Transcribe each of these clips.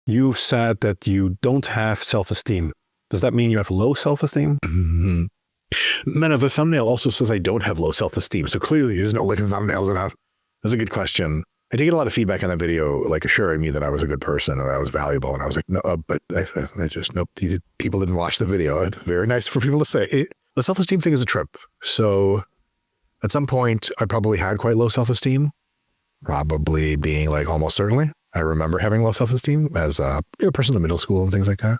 you've said that you don't have self-esteem. Does that mean you have low self-esteem? Mm-hmm. No, the thumbnail also says I don't have low self-esteem. So clearly there's no look at thumbnails enough. That's a good question. I did get a lot of feedback on that video, like assuring me that I was a good person and I was valuable. And I was like, no, but I just, nope, people didn't watch the video. It's very nice for people to say. The self-esteem thing is a trip. So at some point, I probably had quite low self-esteem, probably being like almost certainly. I remember having low self-esteem as a person in middle school and things like that.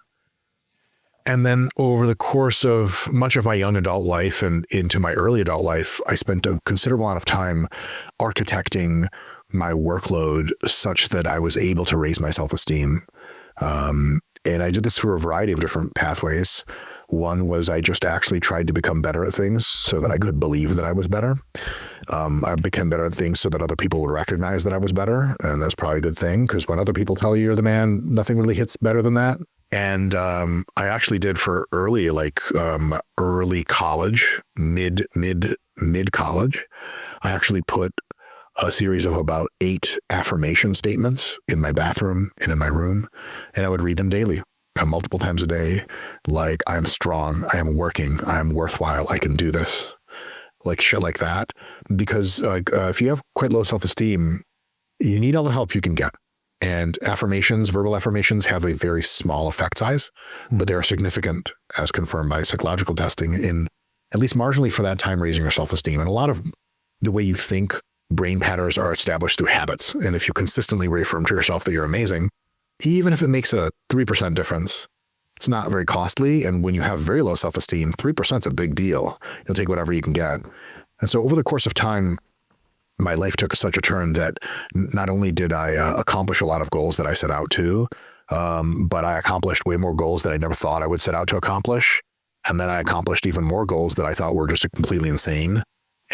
And then over the course of much of my young adult life and into my early adult life, I spent a considerable amount of time architecting my workload such that I was able to raise my self-esteem. And I did this through a variety of different pathways. One was I just actually tried to become better at things so that I could believe that I was better. I became better at things so that other people would recognize that I was better. And that's probably a good thing, because when other people tell you you're the man, nothing really hits better than that. And I actually did for early college, mid college. I actually put a series of about 8 affirmation statements in my bathroom and in my room, and I would read them daily, multiple times a day. Like, I am strong, I am working, I am worthwhile, I can do this, like shit like that. Because if you have quite low self-esteem, you need all the help you can get. And affirmations, verbal affirmations, have a very small effect size, but they are significant, as confirmed by psychological testing, in at least marginally for that time raising your self-esteem. And a lot of the way you think brain patterns are established through habits. And if you consistently reaffirm to yourself that you're amazing, even if it makes a 3% difference, it's not very costly. And when you have very low self-esteem, 3% is a big deal. You'll take whatever you can get. And so over the course of time, my life took such a turn that not only did I accomplish a lot of goals that I set out to, but I accomplished way more goals that I never thought I would set out to accomplish. And then I accomplished even more goals that I thought were just completely insane.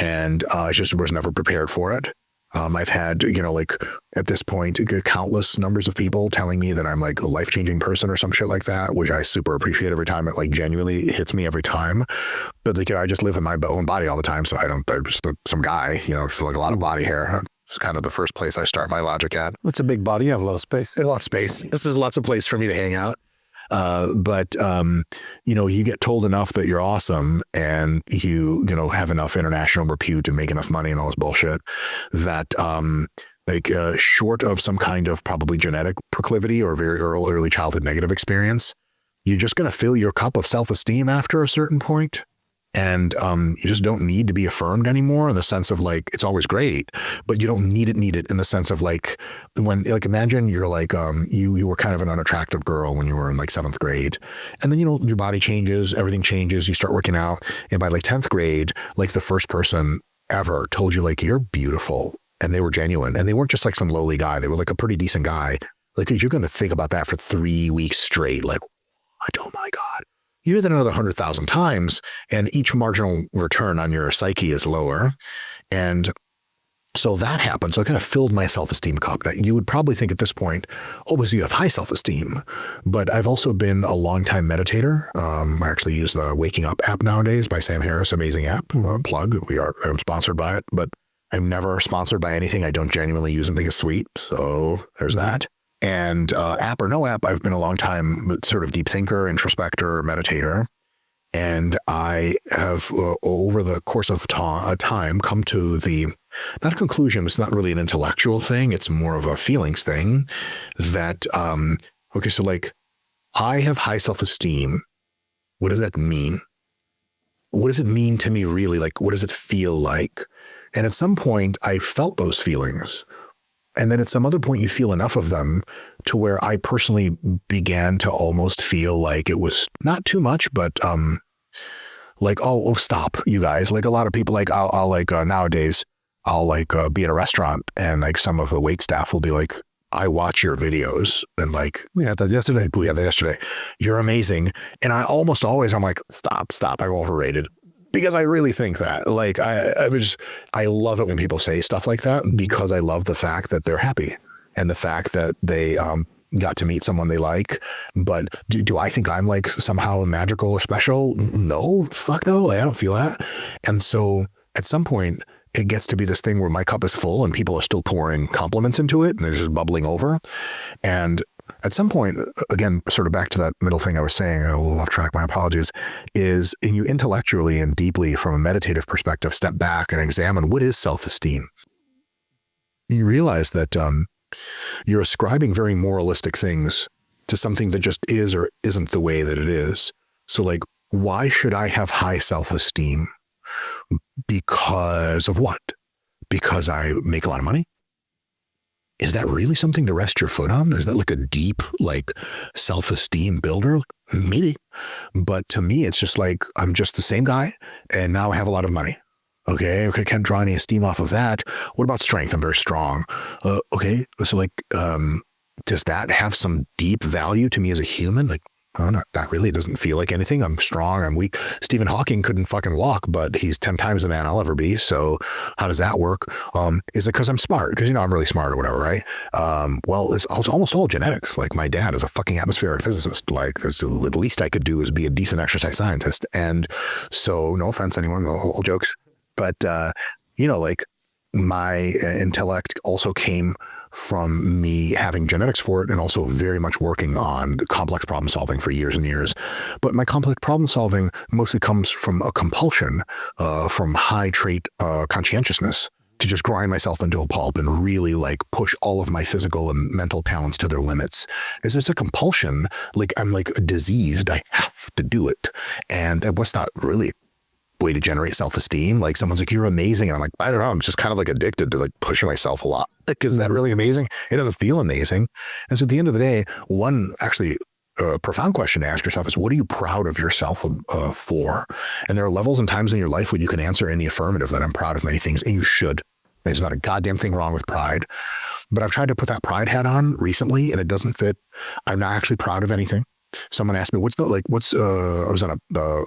And I just was never prepared for it. I've had, like at this point, countless numbers of people telling me that I'm like a life-changing person or some shit like that, which I super appreciate every time. It like genuinely hits me every time. But like, I just live in my own body all the time. So I'm just some guy, for like a lot of body hair. It's kind of the first place I start my logic at. It's a big body. You have a lot of space. A lot of space. This is lots of place for me to hang out. But you get told enough that you're awesome and you have enough international repute and make enough money and all this bullshit that, short of some kind of probably genetic proclivity or very early childhood negative experience, you're just going to fill your cup of self-esteem after a certain point. And you just don't need to be affirmed anymore in the sense of like, it's always great, but you don't need it in the sense of like, when like, imagine you're like, you were kind of an unattractive girl when you were in like 7th grade. And then, your body changes, everything changes, you start working out. And by like 10th grade, like the first person ever told you like, you're beautiful. And they were genuine. And they weren't just like some lowly guy. They were like a pretty decent guy. Like, you're going to think about that for 3 weeks straight. Like, oh my God. You do that another 100,000 times, and each marginal return on your psyche is lower. And so that happened. So it kind of filled my self-esteem cup. Now, you would probably think at this point, so you have high self-esteem. But I've also been a long-time meditator. I actually use the Waking Up app nowadays by Sam Harris, amazing app. Plug. I'm sponsored by it, but I'm never sponsored by anything I don't genuinely use and think is sweet. So there's that. And app or no app, I've been a long time sort of deep thinker, introspector, meditator. And I have, over the course of time, come to not a conclusion, it's not really an intellectual thing, it's more of a feelings thing, that, so like, I have high self-esteem. What does that mean? What does it mean to me really? Like, what does it feel like? And at some point, I felt those feelings. And then at some other point, you feel enough of them to where I personally began to almost feel like it was not too much, but like, oh, stop, you guys. Like a lot of people, like I'll like nowadays, I'll like be at a restaurant and like some of the wait staff will be like, I watch your videos and like, we had that yesterday. You're amazing. And I almost always, I'm like, stop, I'm overrated. Because I really think that, like, I love it when people say stuff like that, because I love the fact that they're happy and the fact that they got to meet someone they like. But do I think I'm like somehow magical or special? No, fuck no, I don't feel that. And so at some point it gets to be this thing where my cup is full and people are still pouring compliments into it and it's just bubbling over. And at some point, again, sort of back to that middle thing I was saying, a little off track, my apologies, is in you intellectually and deeply from a meditative perspective, step back and examine what is self-esteem. You realize that you're ascribing very moralistic things to something that just is or isn't the way that it is. So like, why should I have high self-esteem? Because of what? Because I make a lot of money? Is that really something to rest your foot on? Is that like a deep, like self-esteem builder? Maybe. But to me, it's just like, I'm just the same guy and now I have a lot of money. Okay, can't draw any esteem off of that. What about strength? I'm very strong. Okay, so like, does that have some deep value to me as a human? Like, oh, not really. It doesn't feel like anything. I'm strong. I'm weak. Stephen Hawking couldn't fucking walk, but he's 10 times the man I'll ever be. So how does that work? Is it because I'm smart? Because, I'm really smart or whatever, right? Well, it's almost all genetics. Like my dad is a fucking atmospheric physicist. Like the least I could do is be a decent exercise scientist. And so no offense, anyone, all jokes. But, like my intellect also came from me having genetics for it and also very much working on complex problem solving for years and years. But my complex problem solving mostly comes from a compulsion, from high trait conscientiousness to just grind myself into a pulp and really like push all of my physical and mental talents to their limits. It's a compulsion, like I'm like diseased. I have to do it. And what's not really way to generate self-esteem. Like someone's like, you're amazing. And I'm like, I don't know. I'm just kind of like addicted to like pushing myself a lot. Like, is that really amazing? It doesn't feel amazing. And so at the end of the day, one actually profound question to ask yourself is, what are you proud of yourself for? And there are levels and times in your life when you can answer in the affirmative that I'm proud of many things, and you should. There's not a goddamn thing wrong with pride. But I've tried to put that pride hat on recently and it doesn't fit. I'm not actually proud of anything. Someone asked me, I was on a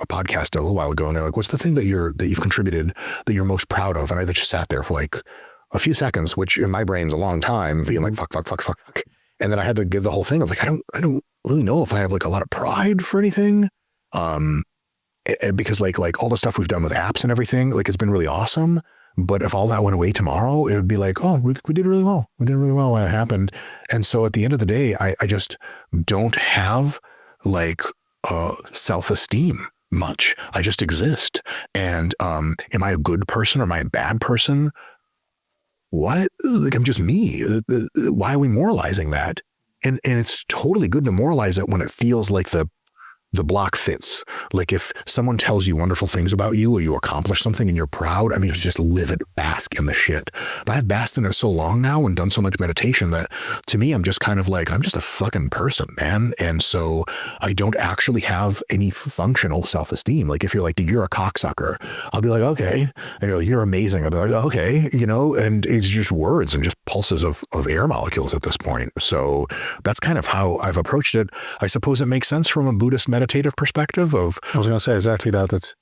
podcast a little while ago and they're like, what's the thing that you've contributed that you're most proud of? And I just sat there for like a few seconds, which in my brain's a long time, being like, fuck. And then I had to give the whole thing of like, I don't really know if I have like a lot of pride for anything. Because like all the stuff we've done with apps and everything, like it's been really awesome. But if all that went away tomorrow, it would be like, oh, we did really well. We did really well when it happened. And so at the end of the day, I just don't have like self-esteem much. I just exist. And am I a good person or am I a bad person? What? Like I'm just me. Why are we moralizing that? And it's totally good to moralize it when it feels like the block fits. Like if someone tells you wonderful things about you or you accomplish something and you're proud, I mean, just live it, bask in the shit. But I've basked in it so long now and done so much meditation that to me, I'm just kind of like, I'm just a fucking person, man. And so I don't actually have any functional self-esteem. Like if you're like, you're a cocksucker, I'll be like, okay. And you're like, you're amazing. I'll be like, okay, and it's just words and just pulses of air molecules at this point. So that's kind of how I've approached it. I suppose it makes sense from a Buddhist meditative perspective of, I was going to say exactly that.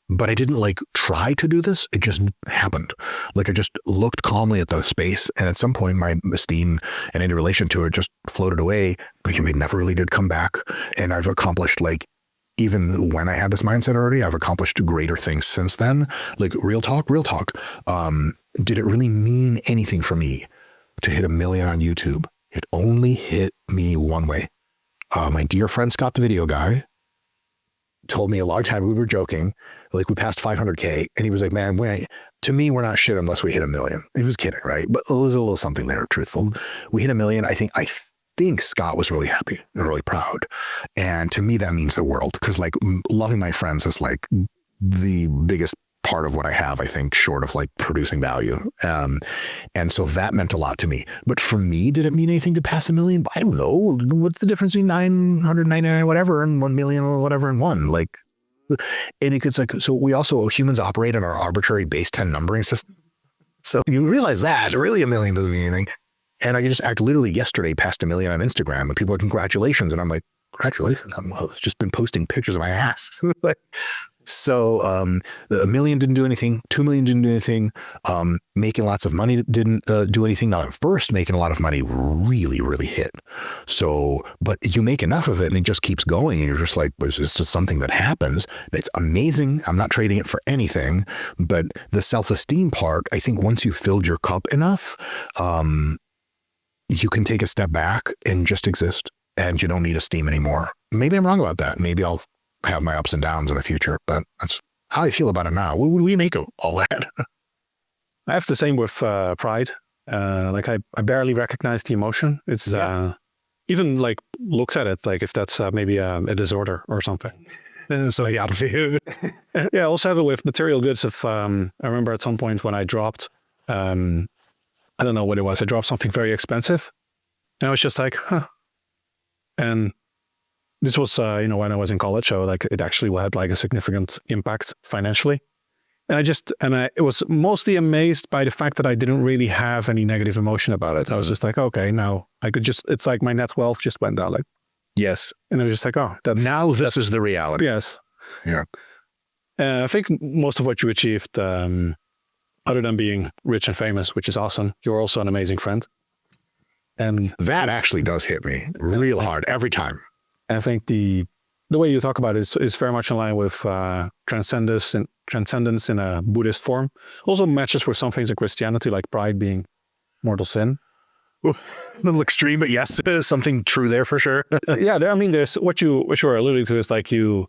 But I didn't like try to do this. It just happened. Like I just looked calmly at the space. And at some point my esteem and any relation to it just floated away. But it never really did come back. And I've accomplished like, even when I had this mindset already, I've accomplished greater things since then. Like real talk. Did it really mean anything for me to hit 1 million on YouTube? It only hit me one way. My dear friend Scott, the video guy, told me a long time, we were joking, like we passed 500K and he was like, man, to me, we're not shit unless we hit 1 million. He was kidding, right? But there was a little something there, truthful. We hit 1 million. I think Scott was really happy and really proud. And to me, that means the world because like loving my friends is like the biggest part of what I have, I think, short of like producing value. And so that meant a lot to me. But for me, did it mean anything to pass 1 million? I don't know. What's the difference between 999 whatever and 1 million or whatever and one? Like, and it's like, so we also, humans operate on our arbitrary base 10 numbering system. So you realize that really 1 million doesn't mean anything. And I just literally yesterday passed 1 million on Instagram and people are congratulations. And I'm like, congratulations. I've just been posting pictures of my ass. Like, so the 1 million didn't do anything. 2 million didn't do anything. Making lots of money didn't do anything. Now at first, making a lot of money really, really hit. So, but you make enough of it and it just keeps going. And you're just like, it's just something that happens. It's amazing. I'm not trading it for anything. But the self-esteem part, I think once you've filled your cup enough, you can take a step back and just exist. and you don't need Esteem anymore. Maybe I'm wrong about that. Maybe I'll have my ups and downs in the future, but that's how I feel about it now. What would we make of all that? I have the same with pride. Like I barely recognize the emotion. It's even like looks at it like if that's maybe a disorder or something. So yeah, I also have it with material goods. If I remember at some point when I dropped, I don't know what it was. I dropped something very expensive, and I was just like, huh. And this was, when I was in college, so like it actually had like a significant impact financially. And I was mostly amazed by the fact that I didn't really have any negative emotion about it. I was just like, okay, now I could just, it's like my net wealth just went down. Like, yes. And I was just like, oh, this is the reality. Yes. Yeah. I think most of what you achieved, other than being rich and famous, which is awesome, you're also an amazing friend. And that actually does hit me real hard every time. I think the way you talk about it is very much in line with transcendence in a Buddhist form. Also matches with some things in Christianity, like pride being mortal sin. Ooh, a little extreme, but yes, there's something true there for sure. There's what you were alluding to is like to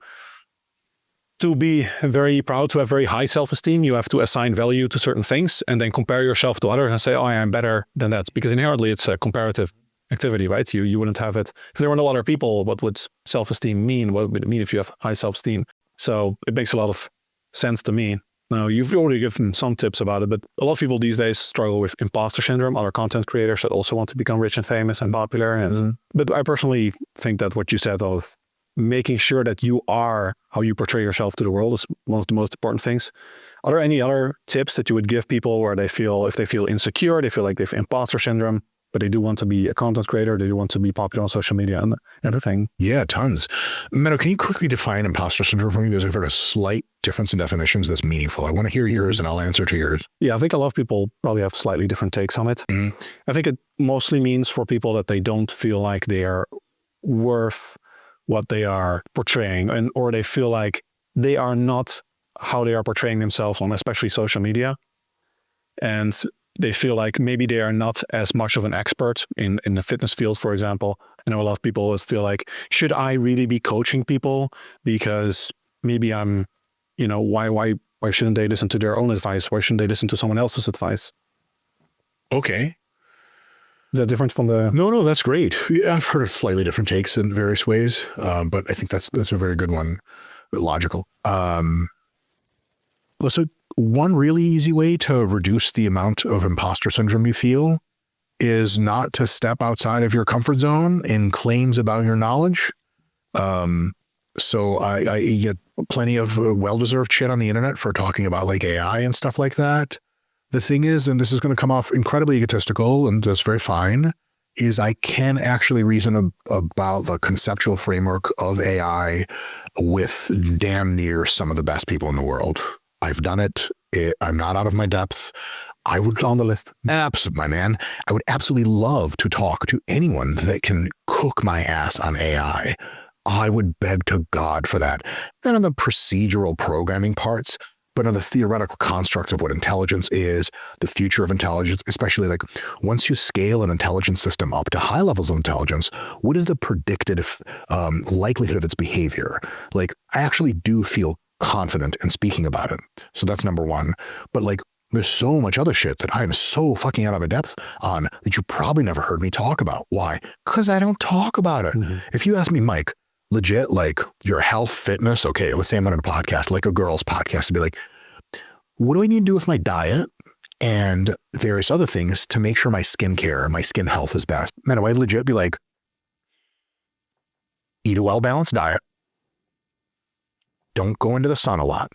be very proud, to have very high self-esteem, you have to assign value to certain things and then compare yourself to others and say, oh, I'm better than that. Because inherently it's a comparative activity, right? You wouldn't have it. If there were no other people, what would self-esteem mean? What would it mean if you have high self-esteem? So it makes a lot of sense to me. Now, you've already given some tips about it, but a lot of people these days struggle with imposter syndrome, other content creators that also want to become rich and famous and popular. But I personally think that what you said of making sure that you are how you portray yourself to the world is one of the most important things. Are there any other tips that you would give people where if they feel insecure, they feel like they have imposter syndrome, but they do want to be a content creator, they do want to be popular on social media and everything? Yeah, tons. Meadow, can you quickly define imposter syndrome for me? Because I've heard a slight difference in definitions that's meaningful. I want to hear yours and I'll answer to yours. Yeah, I think a lot of people probably have slightly different takes on it. I think it mostly means for people that they don't feel like they are worth what they are portraying, or they feel like they are not how they are portraying themselves on especially social media. And they feel like maybe they are not as much of an expert in the fitness field, for example. I know a lot of people would feel like, should I really be coaching people? Because maybe I'm, why shouldn't they listen to their own advice? Why shouldn't they listen to someone else's advice? Okay. Is that different from the... No, that's great. Yeah, I've heard of slightly different takes in various ways, but I think that's a very good one. Logical. So one really easy way to reduce the amount of imposter syndrome you feel is not to step outside of your comfort zone in claims about your knowledge. So I get plenty of well-deserved shit on the internet for talking about like AI and stuff like that. The thing is, and this is going to come off incredibly egotistical and that's very fine, is I can actually reason about the conceptual framework of AI with damn near some of the best people in the world. I've done it. I'm not out of my depth. I would on the list. Absolutely, my man. I would absolutely love to talk to anyone that can cook my ass on AI. I would beg to God for that. Then on the procedural programming parts, but on the theoretical construct of what intelligence is, the future of intelligence, especially like once you scale an intelligence system up to high levels of intelligence, what is the predicted likelihood of its behavior? Like, I actually do feel confident in speaking about it. So that's number one. But like, there's so much other shit that I'm so fucking out of my depth on that you probably never heard me talk about. Why? Because I don't talk about it. If you ask me, Mike, legit, like your health, fitness, okay, let's say I'm on a podcast, like a girl's podcast, to be like, what do I need to do with my diet and various other things to make sure my skincare, my skin health is best? Man, do I legit be like, eat a well-balanced diet. Don't go into the sun a lot.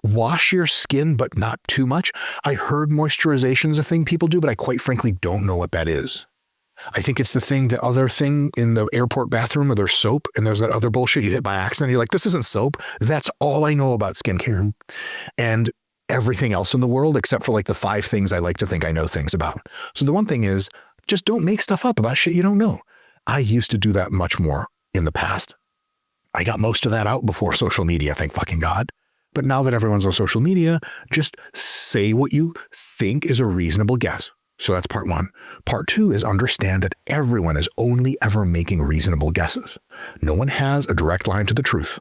Wash your skin, but not too much. I heard moisturization is a thing people do, but I quite frankly don't know what that is. I think it's the other thing in the airport bathroom where there's soap and there's that other bullshit you hit by accident. You're like, this isn't soap. That's all I know about skincare. And everything else in the world, except for like the 5 things I like to think I know things about. So the one thing is, just don't make stuff up about shit you don't know. I used to do that much more in the past. I got most of that out before social media, thank fucking God. But now that everyone's on social media, just say what you think is a reasonable guess. So that's part one. Part two is understand that everyone is only ever making reasonable guesses. No one has a direct line to the truth.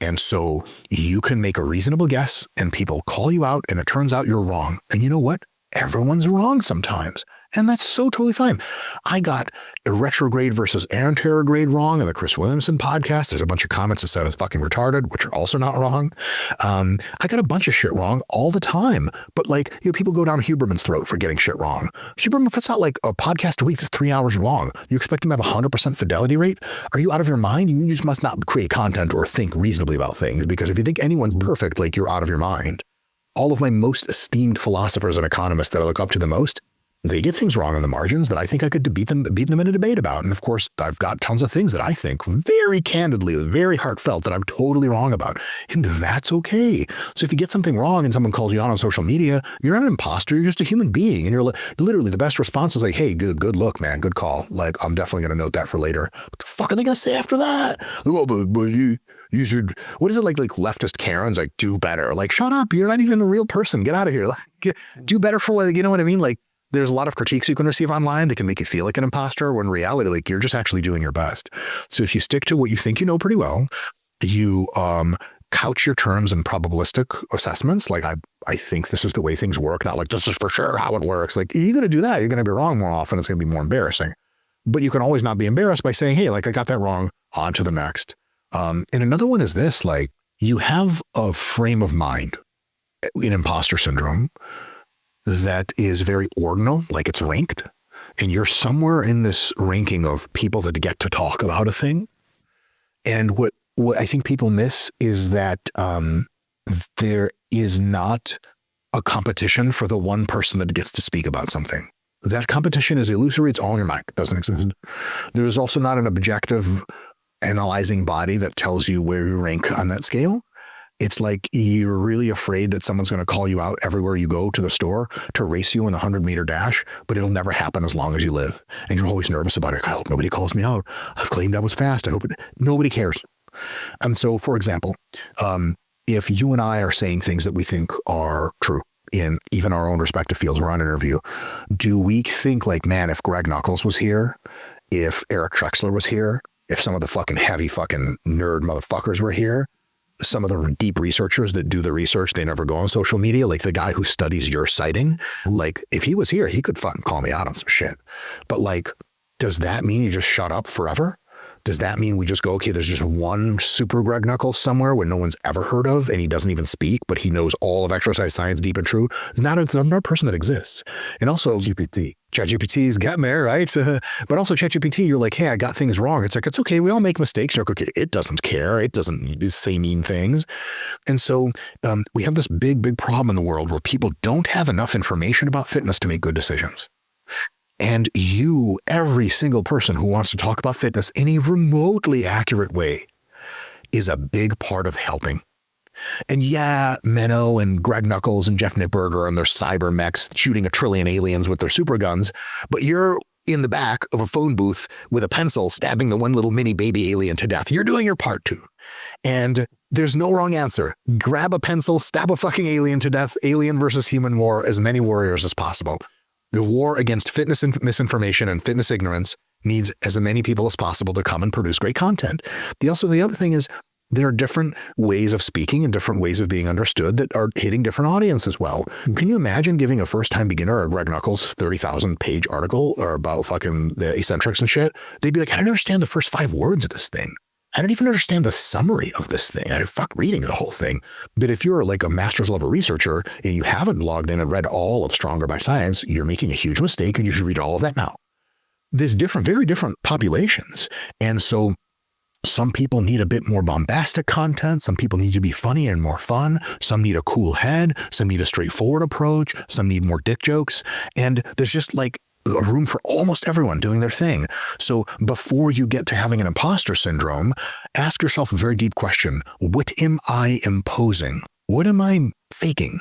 And so you can make a reasonable guess and people call you out and it turns out you're wrong. And you know what? Everyone's wrong sometimes. And that's so totally fine. I got a retrograde versus anterograde wrong in the Chris Williamson podcast. There's a bunch of comments that said I was fucking retarded, which are also not wrong. I got a bunch of shit wrong all the time. But like, you know, people go down Huberman's throat for getting shit wrong. Huberman puts out like a podcast a week that's 3 hours long. You expect him to have a 100% fidelity rate? Are you out of your mind? You just must not create content or think reasonably about things, because if you think anyone's perfect, like, you're out of your mind. All of my most esteemed philosophers and economists that I look up to the most, they get things wrong on the margins that I think I could beat them in a debate about. And of course, I've got tons of things that I think very candidly, very heartfelt, that I'm totally wrong about. And that's okay. So if you get something wrong and someone calls you out on social media, you're not an imposter, you're just a human being. And you're literally, the best response is like, hey, good look, man, good call. Like, I'm definitely going to note that for later. What the fuck are they going to say after that? Oh, but you should, what is it like leftist Karens, like, do better. Like, shut up, you're not even a real person. Get out of here. Like, do better for what, you know what I mean? Like, there's a lot of critiques you can receive online that can make you feel like an imposter, when in reality, like, you're just actually doing your best. So if you stick to what you think you know pretty well, you couch your terms in probabilistic assessments. Like, I think this is the way things work, not like this is for sure how it works. Like, you're going to do that, you're going to be wrong more often. It's going to be more embarrassing. But you can always not be embarrassed by saying, hey, like, I got that wrong, on to the next. And another one is this, like, you have a frame of mind in imposter syndrome that is very ordinal, like it's ranked, and you're somewhere in this ranking of people that get to talk about a thing. And what I think people miss is that there is not a competition for the one person that gets to speak about something. That competition is illusory. It's all in your mind. It doesn't exist. There is also not an objective analyzing body that tells you where you rank on that scale. It's like you're really afraid that someone's going to call you out everywhere you go to the store to race you in the 100-meter dash, but it'll never happen as long as you live. And you're always nervous about it. I hope nobody calls me out. I've claimed I was fast. I hope nobody cares. And so, for example, if you and I are saying things that we think are true in even our own respective fields, we're on an interview, do we think like, man, if Greg Nuckols was here, if Eric Trexler was here, if some of the fucking heavy fucking nerd motherfuckers were here, some of the deep researchers that do the research, they never go on social media, like the guy who studies your citing, like, if he was here, he could fucking call me out on some shit. But like, does that mean you just shut up forever? Does that mean we just go, okay, there's just one super Greg Nuckols somewhere where no one's ever heard of and he doesn't even speak, but he knows all of exercise science deep and true? It's not a person that exists. And also ChatGPT's getting there, right? But also ChatGPT, you're like, hey, I got things wrong. It's like, it's okay. We all make mistakes. You're like, okay, it doesn't care. It doesn't say mean things. And so we have this big problem in the world where people don't have enough information about fitness to make good decisions. And you, every single person who wants to talk about fitness in a remotely accurate way, is a big part of helping. And yeah, Menno and Greg Nuckols and Jeff Nippberger and their cyber mechs shooting 1 trillion aliens with their super guns, but you're in the back of a phone booth with a pencil stabbing the one little mini baby alien to death. You're doing your part too. And there's no wrong answer. Grab a pencil, stab a fucking alien to death, alien versus human war, as many warriors as possible. The war against fitness and misinformation and fitness ignorance needs as many people as possible to come and produce great content. The other thing is, there are different ways of speaking and different ways of being understood that are hitting different audiences well. Can you imagine giving a first-time beginner a Greg Nuckols 30,000-page article or about fucking the eccentrics and shit? They'd be like, I don't understand the first 5 words of this thing. I don't even understand the summary of this thing. I fuck reading the whole thing. But if you're like a master's level researcher and you haven't logged in and read all of Stronger by Science, you're making a huge mistake and you should read all of that now. There's very different populations. And so some people need a bit more bombastic content. Some people need to be funny and more fun. Some need a cool head. Some need a straightforward approach. Some need more dick jokes. And there's just like a room for almost everyone doing their thing. So before you get to having an imposter syndrome, ask yourself a very deep question. What am I imposing? What am I faking?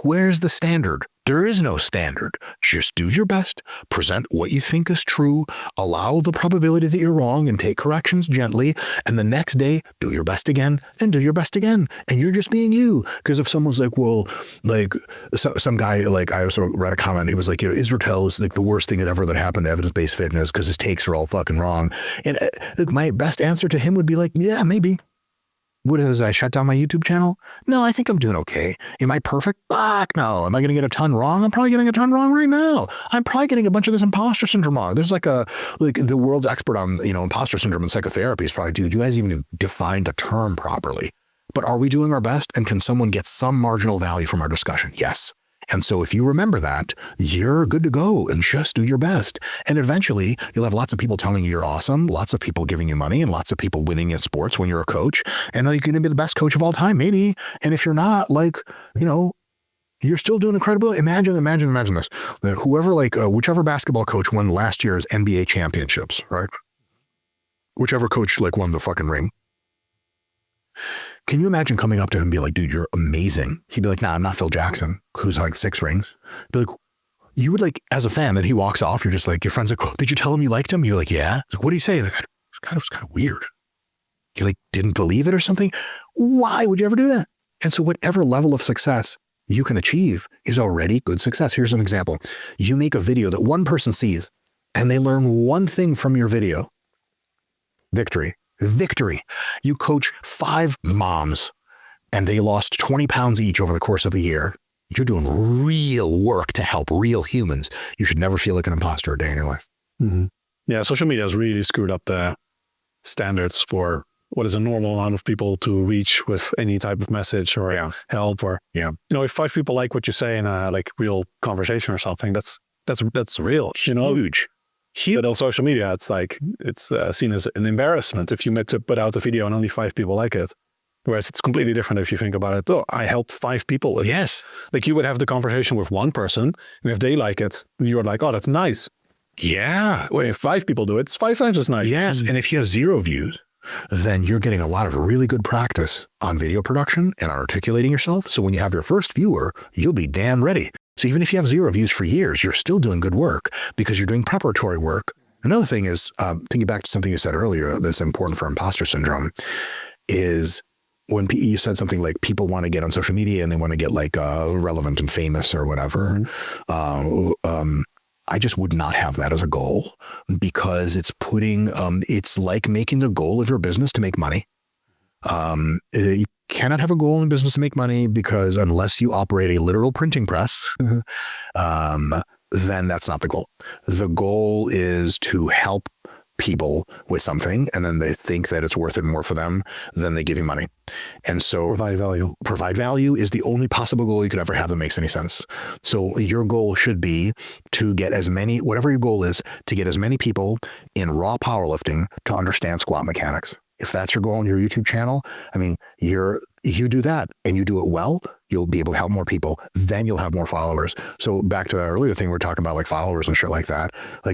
Where's the standard? There is no standard. Just do your best, present what you think is true, allow the probability that you're wrong and take corrections gently. And the next day, do your best again and do your best again. And you're just being you. Because if someone's like, well, like some guy, like I also read a comment, he was like, Israetel is like the worst thing that happened to evidence-based fitness because his takes are all fucking wrong. And like, my best answer to him would be like, yeah, maybe. Has I shut down my YouTube channel? No, I think I'm doing okay. Am I perfect? Fuck no. Am I going to get a ton wrong? I'm probably getting a ton wrong right now. I'm probably getting a bunch of this imposter syndrome wrong. There's like the world's expert on, imposter syndrome and psychotherapy is probably, dude, you guys even define the term properly. But are we doing our best? And can someone get some marginal value from our discussion? Yes. And so if you remember that, you're good to go and just do your best. And eventually you'll have lots of people telling you you're awesome, lots of people giving you money, and lots of people winning in sports when you're a coach. And you're going to be the best coach of all time, maybe. And if you're not, like, you're still doing incredible. Imagine this. That whichever basketball coach won last year's NBA championships, right? Whichever coach won the fucking ring. Can you imagine coming up to him and be like, dude, you're amazing. He'd be like, nah, I'm not Phil Jackson, who's like 6 rings. Be like, you would like, as a fan, that he walks off, you're just like, your friend's like, oh, did you tell him you liked him? You're like, yeah. Like, what do you say? Like, it's kind of weird. You like didn't believe it or something? Why would you ever do that? And so whatever level of success you can achieve is already good success. Here's an example. You make a video that one person sees and they learn one thing from your video. Victory. You coach 5 moms and they lost 20 pounds each over the course of a year. You're doing real work to help real humans. You should never feel like an imposter a day in your life. Mm-hmm. Yeah, social media has really screwed up the standards for what is a normal amount of people to reach with any type of message or help or, if 5 people like what you say in a real conversation or something, that's real, huge. But on social media, it's seen as an embarrassment if you meant to put out a video and only 5 people like it. Whereas it's completely different if you think about it. Oh, I helped 5 people with yes. Like you would have the conversation with one person, and if they like it, you're like, oh, that's nice. Yeah. Well, if 5 people do it, it's 5 times as nice. Yes. And if you have 0 views, then you're getting a lot of really good practice on video production and on articulating yourself. So when you have your first viewer, you'll be damn ready. So even if you have 0 views for years, you're still doing good work because you're doing preparatory work. Another thing is, thinking back to something you said earlier that's important for imposter syndrome is when you said something like people want to get on social media and they want to get relevant and famous or whatever. Mm-hmm. I just would not have that as a goal because it's it's like making the goal of your business to make money. You cannot have a goal in business to make money because unless you operate a literal printing press, then that's not the goal. The goal is to help people with something, and then they think that it's worth it more for them, then they give you money. And so provide value is the only possible goal you could ever have that makes any sense. So your goal should be to get whatever your goal is, to get as many people in raw powerlifting to understand squat mechanics. If that's your goal on your YouTube channel, you do that and you do it well, you'll be able to help more people. Then you'll have more followers. So back to that earlier thing, we're talking about followers and shit like that.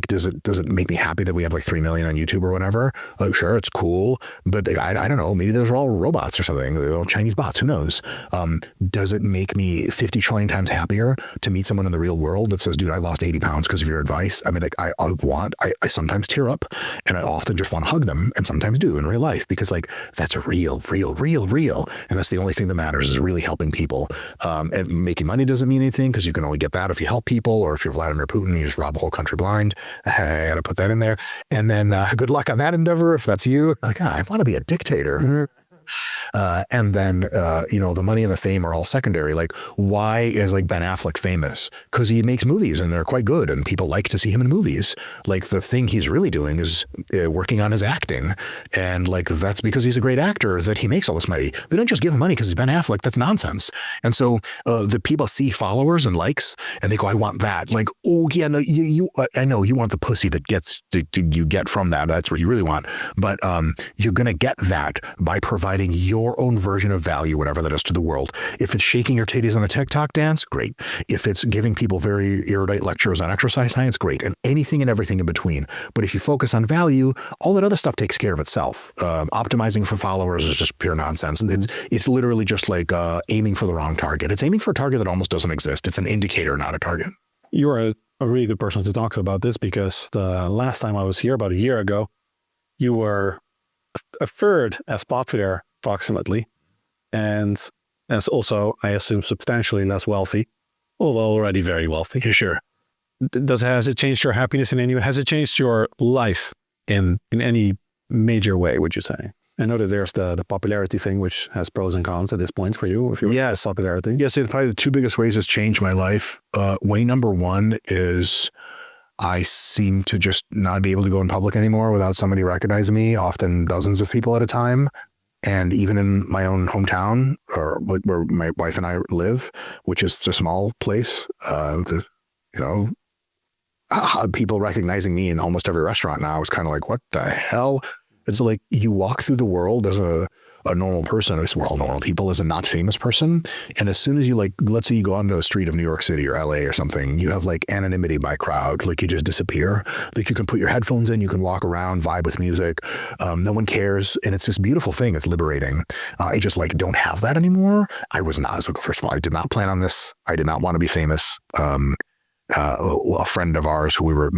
Does it make me happy that we have 3 million on YouTube or whatever? Sure, it's cool, but I don't know. Maybe those are all robots or something. They're all Chinese bots. Who knows? Does it make me 50 trillion times happier to meet someone in the real world that says, dude, I lost 80 pounds because of your advice? I mean, I sometimes tear up and I often just want to hug them and sometimes do in real life because that's real. And that's the only thing that matters is really helping people. And making money doesn't mean anything because you can only get that if you help people, or if you're Vladimir Putin, you just rob a whole country blind. I got to put that in there. And then good luck on that endeavor if that's you. I want to be a dictator. Mm-hmm. And then, the money and the fame are all secondary. Why is Ben Affleck famous? Because he makes movies and they're quite good and people like to see him in movies. The thing he's really doing is working on his acting. And that's because he's a great actor that he makes all this money. They don't just give him money because he's Ben Affleck. That's nonsense. And so the people see followers and likes and they go, I want that. Oh yeah, no, I know you want the pussy that you get from that. That's what you really want. But you're going to get that by providing providing your own version of value, whatever that is, to the world. If it's shaking your titties on a TikTok dance, great. If it's giving people very erudite lectures on exercise science, great. And anything and everything in between. But if you focus on value, all that other stuff takes care of itself. Optimizing for followers is just pure nonsense. It's literally just like aiming for the wrong target. It's aiming for a target that almost doesn't exist. It's an indicator, not a target. You're a really good person to talk about this, because the last time I was here about a year ago, you were a third as popular approximately, and as also, I assume, substantially less wealthy, although already very wealthy. Sure. Has it changed your happiness in any way? Has it changed your life in any major way, would you say? I know that there's the popularity thing, which has pros and cons at this point for you. If you popularity. Yes, probably the two biggest ways it's changed my life. Way number one is I seem to just not be able to go in public anymore without somebody recognizing me, often dozens of people at a time. And even in my own hometown, or where my wife and I live, which is a small place, people recognizing me in almost every restaurant now is kind of like, what the hell? It's like you walk through the world as a normal person. We're all normal people, as a not famous person. And as soon as you let's say you go onto a street of New York City or LA or something, you have like anonymity by crowd. Like you just disappear. Like you can put your headphones in, you can walk around, vibe with music. No one cares. And it's this beautiful thing. It's liberating. I just don't have that anymore. I was not. So first of all, I did not plan on this. I did not want to be famous. A friend of ours who we were,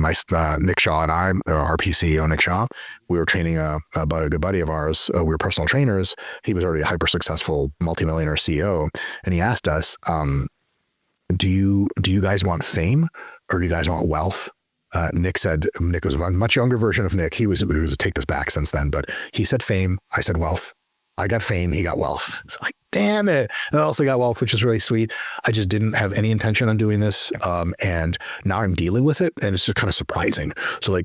Nick Shaw and I, our PCO Nick Shaw, we were training a good buddy of ours. We were personal trainers. He was already a hyper successful multimillionaire CEO, and he asked us, "Do you guys want fame or do you guys want wealth?" Nick was a much younger version of Nick. He was take this back since then, but he said fame. I said wealth. I got fame. He got wealth. It's like, damn it. And I also got wealth, which is really sweet. I just didn't have any intention on doing this. And now I'm dealing with it. And it's just kind of surprising. So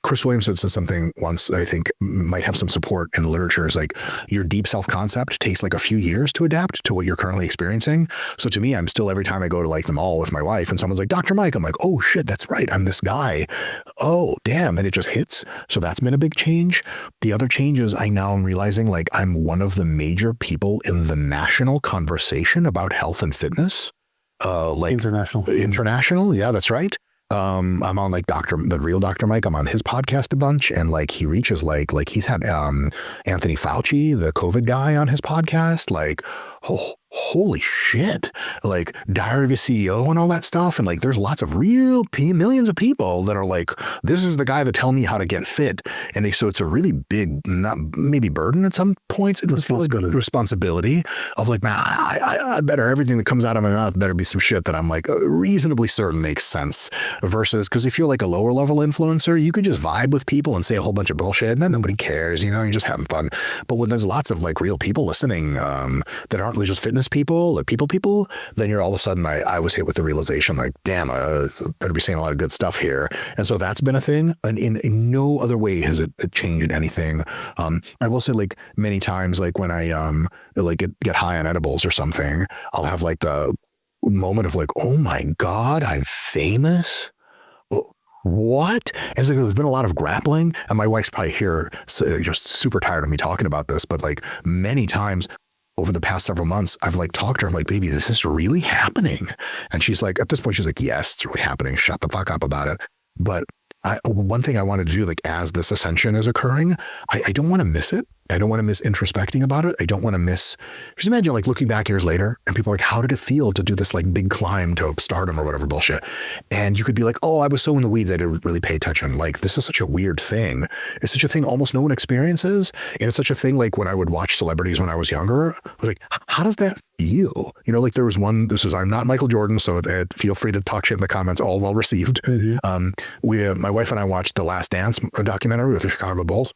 Chris Williamson said something once, I think might have some support in the literature, is like your deep self-concept takes like a few years to adapt to what you're currently experiencing. So to me, I'm still, every time I go to the mall with my wife and someone's like, Dr. Mike, I'm like, oh shit, that's right. I'm this guy. Oh, damn. And it just hits. So that's been a big change. The other change is I now am realizing I'm one of the major people in the national conversation about health and fitness. International. Yeah, that's right. I'm on the real Dr. Mike. I'm on his podcast a bunch, and he reaches he's had Anthony Fauci, the COVID guy, on his podcast. Holy shit! Diary of a CEO and all that stuff, and there's lots of real millions of people that are this is the guy that tell me how to get fit, and so it's a really big, not maybe burden at some points. It was responsibility of man, I better, everything that comes out of my mouth better be some shit that I'm reasonably certain makes sense. Versus, because if you're a lower level influencer, you could just vibe with people and say a whole bunch of bullshit, and then nobody cares. You're just having fun. But when there's lots of real people listening that aren't just fitness people or people, then you're all of a sudden, I was hit with the realization damn, I better be saying a lot of good stuff here. And so that's been a thing. And in no other way has it changed anything. I will say many times, when I get high on edibles or something, I'll have the moment of oh my God, I'm famous. What? And there's been a lot of grappling, and my wife's probably here just super tired of me talking about this, but many times over the past several months, I've talked to her, I'm baby, this is really happening. And she's at this point, she's yes, it's really happening. Shut the fuck up about it. But one thing I wanted to do, as this ascension is occurring, I don't want to miss it. I don't want to miss introspecting about it. I don't want to miss, just imagine looking back years later and people are how did it feel to do this big climb to stardom or whatever bullshit? And you could be oh, I was so in the weeds, I didn't really pay attention. This is such a weird thing. It's such a thing almost no one experiences. And it's such a thing when I would watch celebrities when I was younger, I was how does that feel? There was one, I'm not Michael Jordan, so feel free to talk shit in the comments, all well received. Mm-hmm. My wife and I watched The Last Dance documentary with the Chicago Bulls.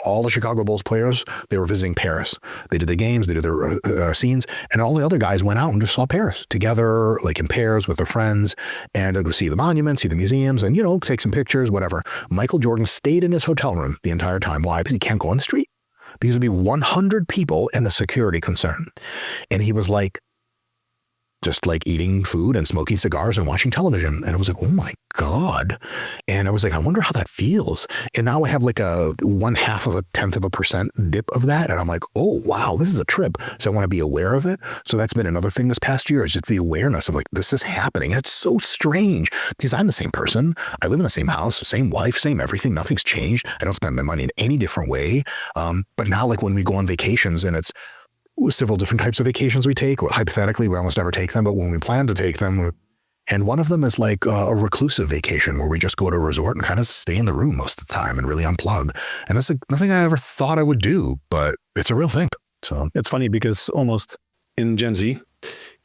All the Chicago Bulls players, they were visiting Paris. They did the games, they did their scenes, and all the other guys went out and just saw Paris together, in pairs with their friends, and go see the monuments, see the museums, and, take some pictures, whatever. Michael Jordan stayed in his hotel room the entire time. Why? Because he can't go on the street. Because there'd be 100 people and a security concern. And he was just like eating food and smoking cigars and watching television. And I was like, oh my God. And I was like, I wonder how that feels. And now I have like a 0.1% dip of that. And I'm like, oh, wow, this is a trip. So I want to be aware of it. So that's been another thing this past year, is just the awareness of like, this is happening. And it's so strange because I'm the same person. I live in the same house, same wife, same everything. Nothing's changed. I don't spend my money in any different way. But now like when we go on vacations, and it's several different types of vacations we take. Well, hypothetically, we almost never take them, but when we plan to take them, and one of them is like a reclusive vacation where we just go to a resort and kind of stay in the room most of the time and really unplug. And that's like nothing I ever thought I would do, but it's a real thing. So it's funny because almost in Gen Z,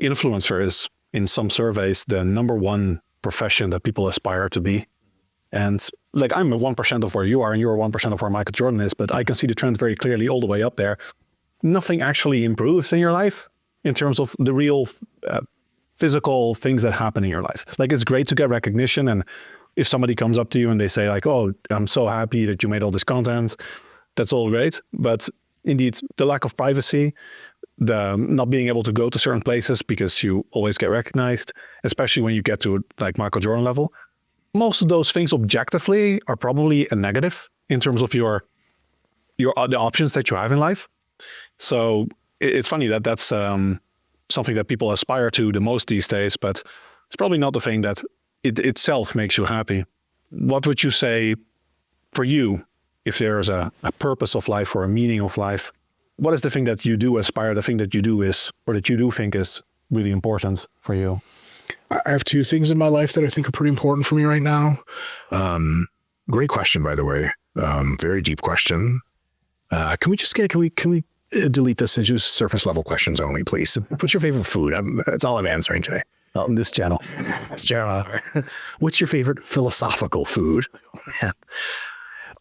influencer is in some surveys the #1 profession that people aspire to be. And like I'm 1% of where you are and you're 1% of where Michael Jordan is, but I can see the trend very clearly all the way up there. Nothing actually improves in your life in terms of the real physical things that happen in your life. Like it's great to get recognition. And if somebody comes up to you and they say like, oh, I'm so happy that you made all this content, that's all great. But indeed, the lack of privacy, the not being able to go to certain places because you always get recognized, especially when you get to like Michael Jordan level, most of those things objectively are probably a negative in terms of the options that you have in life. So it's funny that that's something that people aspire to the most these days, but it's probably not the thing that it itself makes you happy. What would you say for you, if there's a purpose of life or a meaning of life? What is the thing that you do aspire, the thing that you do is, or that you do think is really important for you? I have two things in my life that I think are pretty important for me right now. Great question, by the way. Very deep question. Can we delete this and just surface level questions only, please? What's your favorite food? That's all I'm answering today. On this channel. What's your favorite philosophical food?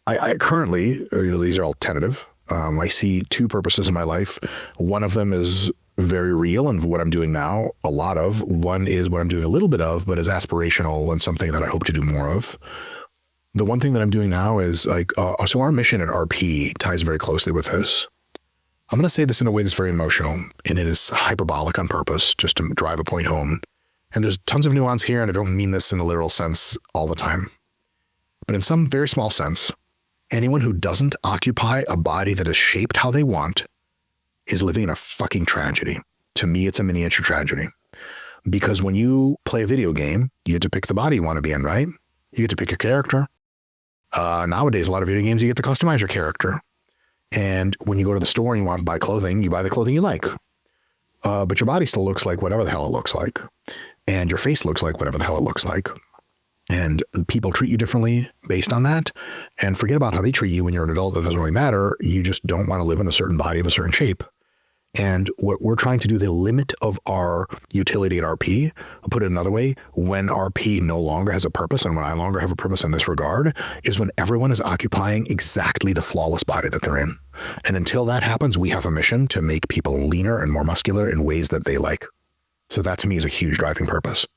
I currently, these are all tentative. I see two purposes in my life. One of them is very real and what I'm doing now, a lot of. One is what I'm doing a little bit of, but is aspirational and something that I hope to do more of. The one thing that I'm doing now is like, so our mission at RP ties very closely with this. I'm going to say this in a way that's very emotional, and it is hyperbolic on purpose, just to drive a point home. And there's tons of nuance here, and I don't mean this in a literal sense all the time. But in some very small sense, anyone who doesn't occupy a body that is shaped how they want is living in a fucking tragedy. To me, it's a miniature tragedy. Because when you play a video game, you get to pick the body you want to be in, right? You get to pick your character. Nowadays, a lot of video games, you get to customize your character. And when you go to the store and you want to buy clothing, you buy the clothing you like. But your body still looks like whatever the hell it looks like. And your face looks like whatever the hell it looks like. And people treat you differently based on that. And forget about how they treat you when you're an adult. That doesn't really matter. You just don't want to live in a certain body of a certain shape. And what we're trying to do, the limit of our utility at RP, I'll put it another way, when RP no longer has a purpose and when I no longer have a purpose in this regard, is when everyone is occupying exactly the flawless body that they're in. And until that happens, we have a mission to make people leaner and more muscular in ways that they like. So that to me is a huge driving purpose.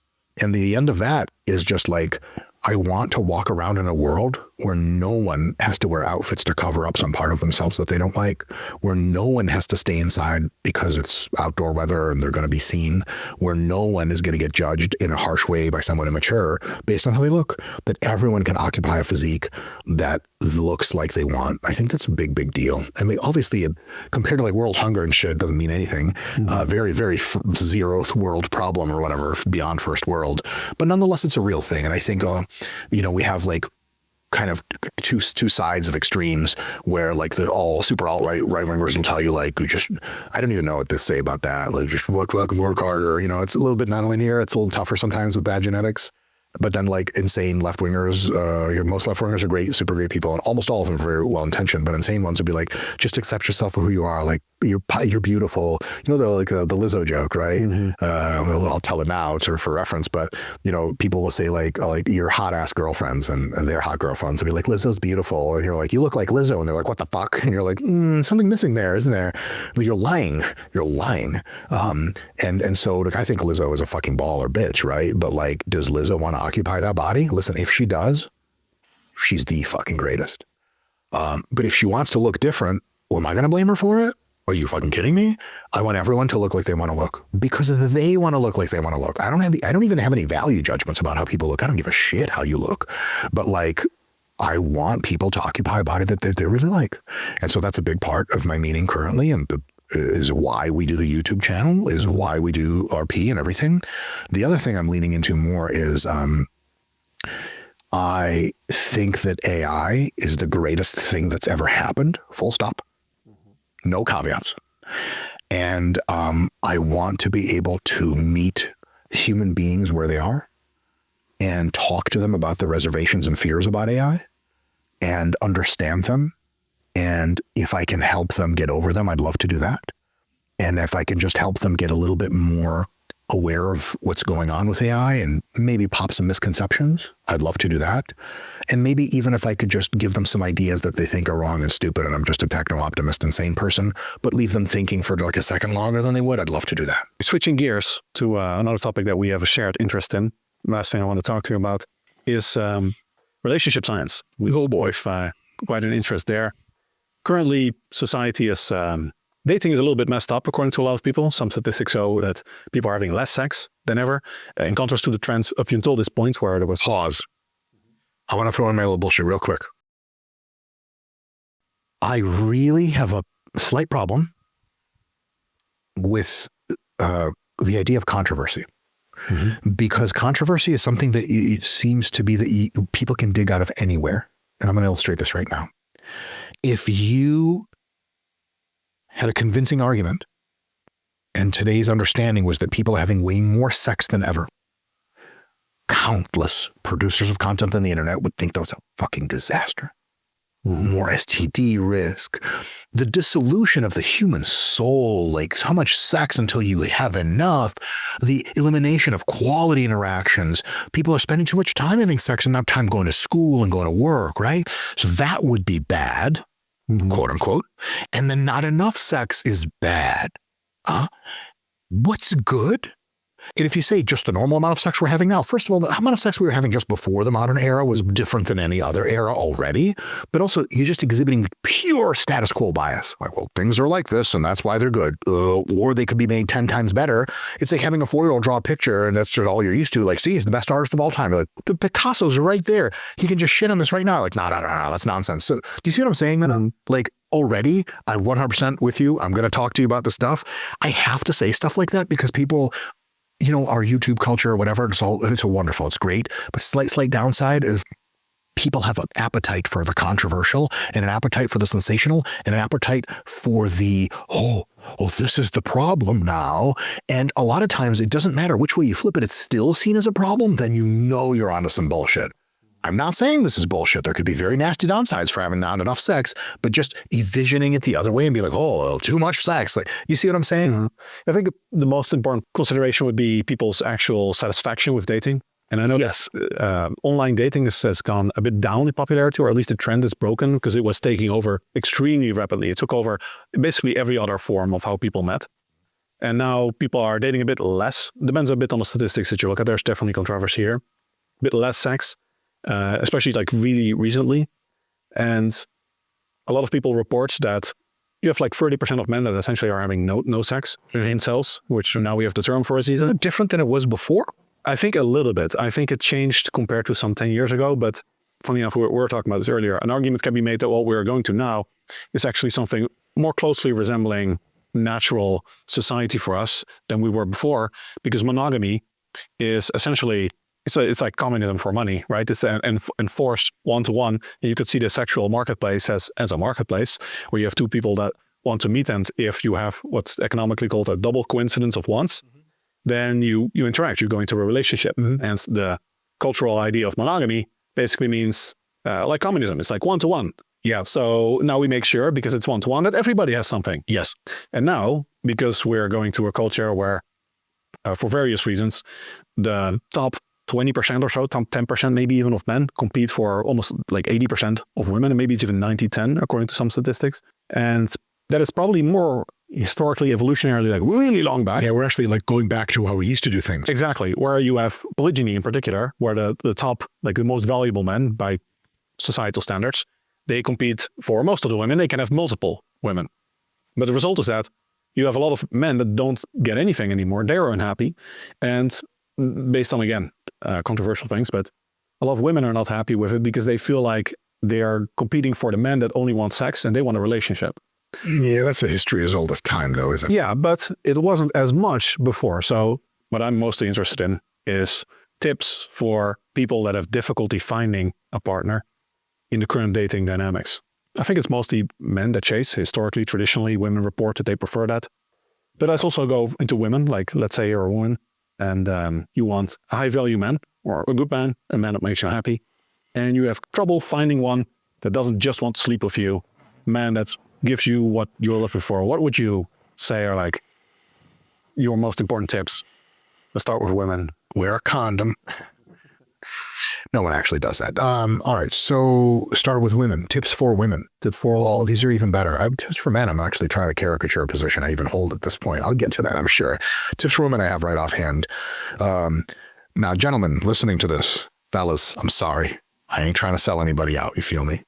And the end of that is just like, I want to walk around in a world where no one has to wear outfits to cover up some part of themselves that they don't like, where no one has to stay inside because it's outdoor weather and they're going to be seen, where no one is going to get judged in a harsh way by someone immature based on how they look, that everyone can occupy a physique that looks like they want. I think that's a big, big deal. I mean, obviously, compared to like world hunger and shit, it doesn't mean anything. Very, very zeroth world problem or whatever, beyond first world. But nonetheless, it's a real thing. And I think, we have like kind of two sides of extremes where like the all super alt-right right-wingers will tell you like, I don't even know what to say about that. Like just work harder. It's a little bit nonlinear. It's a little tougher sometimes with bad genetics. But then like insane left-wingers, most left-wingers are great, super great people, and almost all of them are very well-intentioned, but insane ones would be like, just accept yourself for who you are. Like, you're beautiful. The Lizzo joke, right? Mm-hmm. I'll tell it now for reference, but, people will say like your hot-ass girlfriends and their hot girlfriends will be like, Lizzo's beautiful. And you're like, you look like Lizzo. And they're like, what the fuck? And you're like, something missing there, isn't there? You're lying. And so like, I think Lizzo is a fucking baller bitch, right? But like, does Lizzo want to occupy that body? Listen, if she does, she's the fucking greatest. But if she wants to look different, well, am I going to blame her for it? Are you fucking kidding me? I want everyone to look like they want to look because they want to look like they want to look. I don't even have any value judgments about how people look. I don't give a shit how you look, but like, I want people to occupy a body that they really like. And so that's a big part of my meaning currently, and is why we do the YouTube channel, is why we do RP and everything. The other thing I'm leaning into more is I think that AI is the greatest thing that's ever happened, full stop. No caveats. And I want to be able to meet human beings where they are and talk to them about the reservations and fears about AI and understand them. And if I can help them get over them, I'd love to do that. And if I can just help them get a little bit more aware of what's going on with AI and maybe pop some misconceptions, I'd love to do that. And maybe even if I could just give them some ideas that they think are wrong and stupid and I'm just a techno-optimist insane person, but leave them thinking for like a second longer than they would, I'd love to do that. Switching gears to another topic that we have a shared interest in. Last thing I want to talk to you about is relationship science. We both have quite an interest there. Currently, society is... dating is a little bit messed up, according to a lot of people. Some statistics show that people are having less sex than ever, in contrast to the trends up until this point where there was... Pause. I want to throw in my little bullshit real quick. I really have a slight problem with the idea of controversy. Because controversy is something that it seems to be that people can dig out of anywhere. And I'm going to illustrate this right now. If you had a convincing argument, and today's understanding was that people are having way more sex than ever, countless producers of content on the internet would think that was a fucking disaster. More STD risk, the dissolution of the human soul, like how much sex until you have enough, the elimination of quality interactions. People are spending too much time having sex and not time going to school and going to work, right? So that would be bad. Quote unquote. And then not enough sex is bad. What's good? And if you say just the normal amount of sex we're having now, first of all, the amount of sex we were having just before the modern era was different than any other era already. But also, you're just exhibiting pure status quo bias. Like, well, things are like this, and that's why they're good. Or they could be made 10 times better. It's like having a 4-year-old draw a picture, and that's just all you're used to. Like, see, he's the best artist of all time. You're like, the Picasso's right there. He can just shit on this right now. Like, no, that's nonsense. So, do you see what I'm saying, man? Like, already, I'm 100% with you. I'm going to talk to you about this stuff. I have to say stuff like that because people... you know, our YouTube culture or whatever, it's wonderful. It's great. But slight downside is people have an appetite for the controversial and an appetite for the sensational and an appetite for the, oh, this is the problem now. And a lot of times it doesn't matter which way you flip it. It's still seen as a problem. Then you know you're onto some bullshit. I'm not saying this is bullshit. There could be very nasty downsides for having not enough sex, but just envisioning it the other way and be like, oh, too much sex. Like, you see what I'm saying? I think the most important consideration would be people's actual satisfaction with dating. And I know, yes, online dating has gone a bit down in popularity, or at least the trend is broken because it was taking over extremely rapidly. It took over basically every other form of how people met. And now people are dating a bit less. Depends a bit on the statistics that you look at. There's definitely controversy here. A bit less sex. Especially like really recently. And a lot of people report that you have like 30% of men that essentially are having no sex in cells, which now we have the term for it. Is it different than it was before? I think a little bit. I think it changed compared to some 10 years ago, but funny enough, we were talking about this earlier. An argument can be made that what we're going to now is actually something more closely resembling natural society for us than we were before, because monogamy is essentially it's like communism for money, right? It's enforced one-to-one. And you could see the sexual marketplace as a marketplace where you have two people that want to meet, and if you have what's economically called a double coincidence of wants, then you interact, you go into a relationship. And the cultural idea of monogamy basically means like communism. It's like one-to-one. Yeah. So now we make sure, because it's one-to-one, that everybody has something. Yes. And now, because we're going to a culture where, for various reasons, the top 20% or so, 10% maybe even of men compete for almost like 80% of women, and maybe it's even 90-10 according to some statistics. And that is probably more historically, evolutionarily, like really long back. Yeah, we're actually like going back to how we used to do things. Exactly. Where you have polygyny in particular, where the top, like the most valuable men by societal standards, they compete for most of the women. They can have multiple women. But the result is that you have a lot of men that don't get anything anymore. They're unhappy. And based on, again, controversial things, but a lot of women are not happy with it because they feel like they are competing for the men that only want sex and they want a relationship. Yeah, that's a history as old as time, though, isn't it? Yeah, but it wasn't as much before. So what I'm mostly interested in is tips for people that have difficulty finding a partner in the current dating dynamics. I think it's mostly men that chase. Historically, traditionally, women report that they prefer that. But I also go into women, like let's say you're a woman and you want a high-value man or a good man, a man that makes you happy, and you have trouble finding one that doesn't just want to sleep with you, a man that gives you what you're looking for. What would you say are like your most important tips? Let's start with women. Wear a condom. No one actually does that. All right. So start with women. Tips for women. These are even better. Tips for men. I'm actually trying to caricature a position I even hold at this point. I'll get to that, I'm sure. Tips for women I have right offhand. Now, gentlemen, listening to this, fellas, I'm sorry. I ain't trying to sell anybody out. You feel me?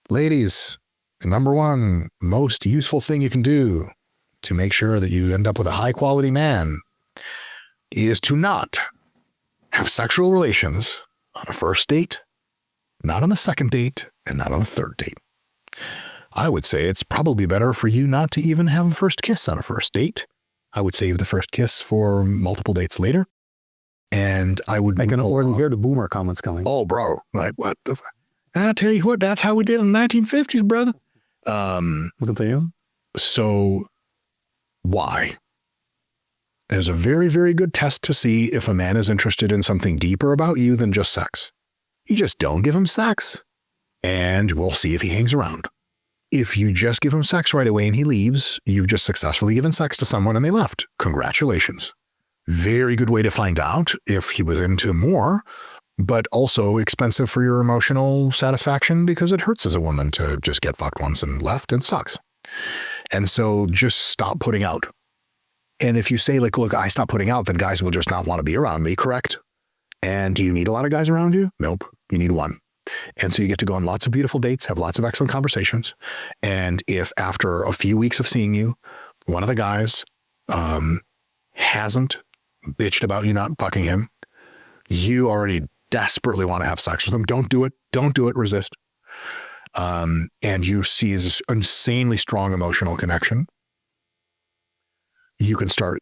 Ladies, number one, most useful thing you can do to make sure that you end up with a high quality man is to not have sexual relations on a first date, not on the second date, and not on the third date. I would say it's probably better for you not to even have a first kiss on a first date. I would save the first kiss for multiple dates later. And I would... I can hear the boomer comments coming. Oh, bro. Like, what the... I tell you what, that's how we did in the 1950s, brother. We'll continue. So, why? Is a very, very good test to see if a man is interested in something deeper about you than just sex. You just don't give him sex, and we'll see if he hangs around. If you just give him sex right away and he leaves, you've just successfully given sex to someone and they left. Congratulations. Very good way to find out if he was into more, but also expensive for your emotional satisfaction because it hurts as a woman to just get fucked once and left. It sucks. And so just stop putting out. And if you say, like, look, I stop putting out, then guys will just not want to be around me, correct? And do you need a lot of guys around you? Nope. You need one. And so you get to go on lots of beautiful dates, have lots of excellent conversations. And if after a few weeks of seeing you, one of the guys hasn't bitched about you not fucking him, you already desperately want to have sex with him. Don't do it. Don't do it. Resist. And you see this insanely strong emotional connection. You can start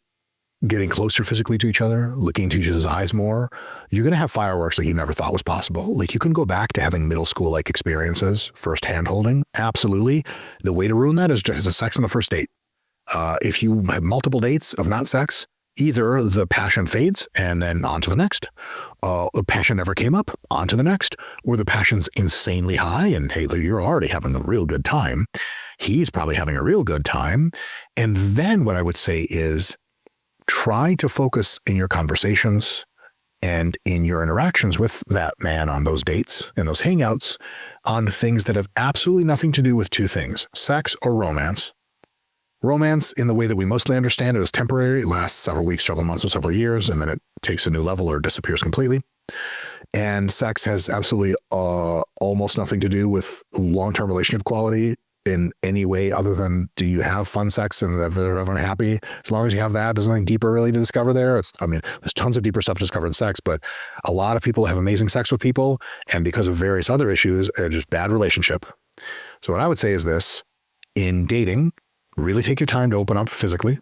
getting closer physically to each other, looking into each other's eyes more. You're going to have fireworks like you never thought was possible. Like you can go back to having middle school-like experiences, first hand holding. Absolutely. The way to ruin that is just sex on the first date. If you have multiple dates of not sex, either the passion fades and then on to the next. Passion never came up, on to the next. Or the passion's insanely high and hey, you're already having a real good time. He's probably having a real good time. And then what I would say is try to focus in your conversations and in your interactions with that man on those dates and those hangouts on things that have absolutely nothing to do with two things, sex or romance. Romance, in the way that we mostly understand it, is temporary. It lasts several weeks, several months, or several years, and then it takes a new level or disappears completely. And sex has absolutely almost nothing to do with long-term relationship quality in any way other than do you have fun sex and everyone happy? As long as you have that, there's nothing deeper really to discover there. There's tons of deeper stuff to discover in sex, but a lot of people have amazing sex with people, and because of various other issues, just bad relationship. So what I would say is this: in dating, really take your time to open up physically,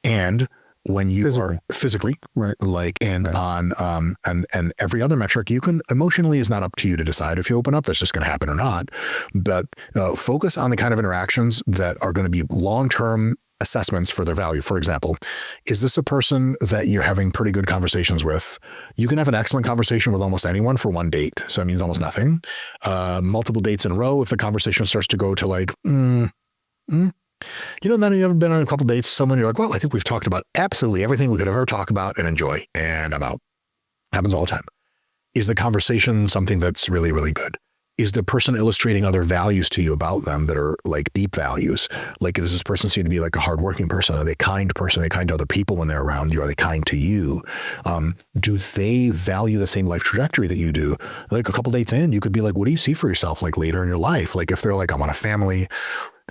and when you are physically right, like, and right, on and every other metric, you can emotionally is not up to you to decide if you open up. That's just going to happen or not. But focus on the kind of interactions that are going to be long-term assessments for their value. For example, is this a person that you're having pretty good conversations with? You can have an excellent conversation with almost anyone for one date, so it means almost nothing. Multiple dates in a row, if the conversation starts to go to like, you know, then you haven't been on a couple dates with someone, you're like, well, I think we've talked about absolutely everything we could ever talk about and enjoy, and I'm out. Happens all the time. Is the conversation something that's really, really good? Is the person illustrating other values to you about them that are like deep values? Like, does this person seem to be like a hardworking person? Are they a kind person? Are they kind to other people when they're around you? Are they kind to you? Do they value the same life trajectory that you do? Like a couple dates in, you could be like, what do you see for yourself like later in your life? Like if they're like, I want a family,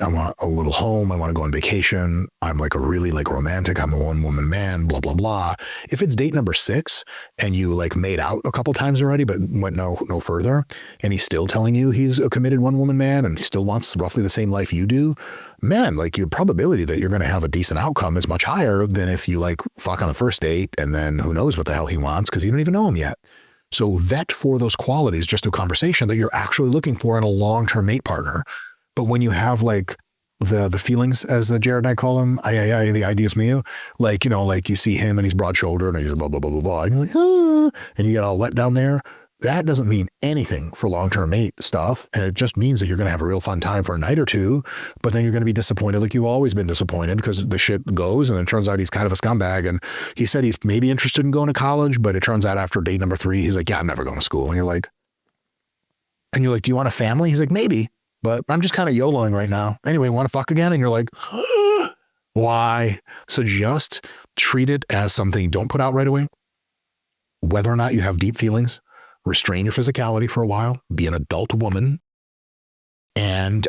I want a little home. I want to go on vacation. I'm like a really like romantic. I'm a one-woman man, blah, blah, blah. If it's date number 6 and you like made out a couple times already, but went no further, and he's still telling you he's a committed one-woman man and he still wants roughly the same life you do, man, like your probability that you're going to have a decent outcome is much higher than if you like fuck on the first date and then who knows what the hell he wants because you don't even know him yet. So vet for those qualities just through conversation that you're actually looking for in a long-term mate partner. But when you have like the feelings, as Jared and I call him, the ideas mío, like, you know, like you see him and he's broad-shouldered and he's blah, blah, blah, blah, blah. And you're like, ah, and you get all wet down there. That doesn't mean anything for long-term mate stuff. And it just means that you're going to have a real fun time for a night or two, but then you're going to be disappointed like you've always been disappointed because the shit goes and then it turns out he's kind of a scumbag. And he said he's maybe interested in going to college, but it turns out after date number 3, he's like, yeah, I'm never going to school. And you're like, do you want a family? He's like, maybe, but I'm just kind of YOLOing right now. Anyway, want to fuck again? And you're like, why? So just treat it as something. Don't put out right away. Whether or not you have deep feelings, restrain your physicality for a while, be an adult woman, and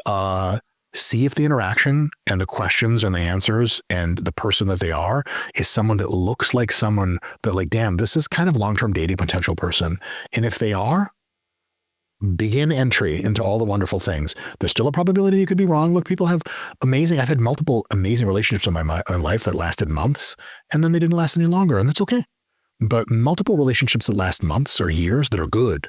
see if the interaction and the questions and the answers and the person that they are is someone that looks like someone that like, damn, this is kind of long-term dating potential person. And if they are, begin entry into all the wonderful things. There's still a probability you could be wrong. Look, people have I've had multiple amazing relationships in my life that lasted months and then they didn't last any longer, and that's okay. But multiple relationships that last months or years that are good,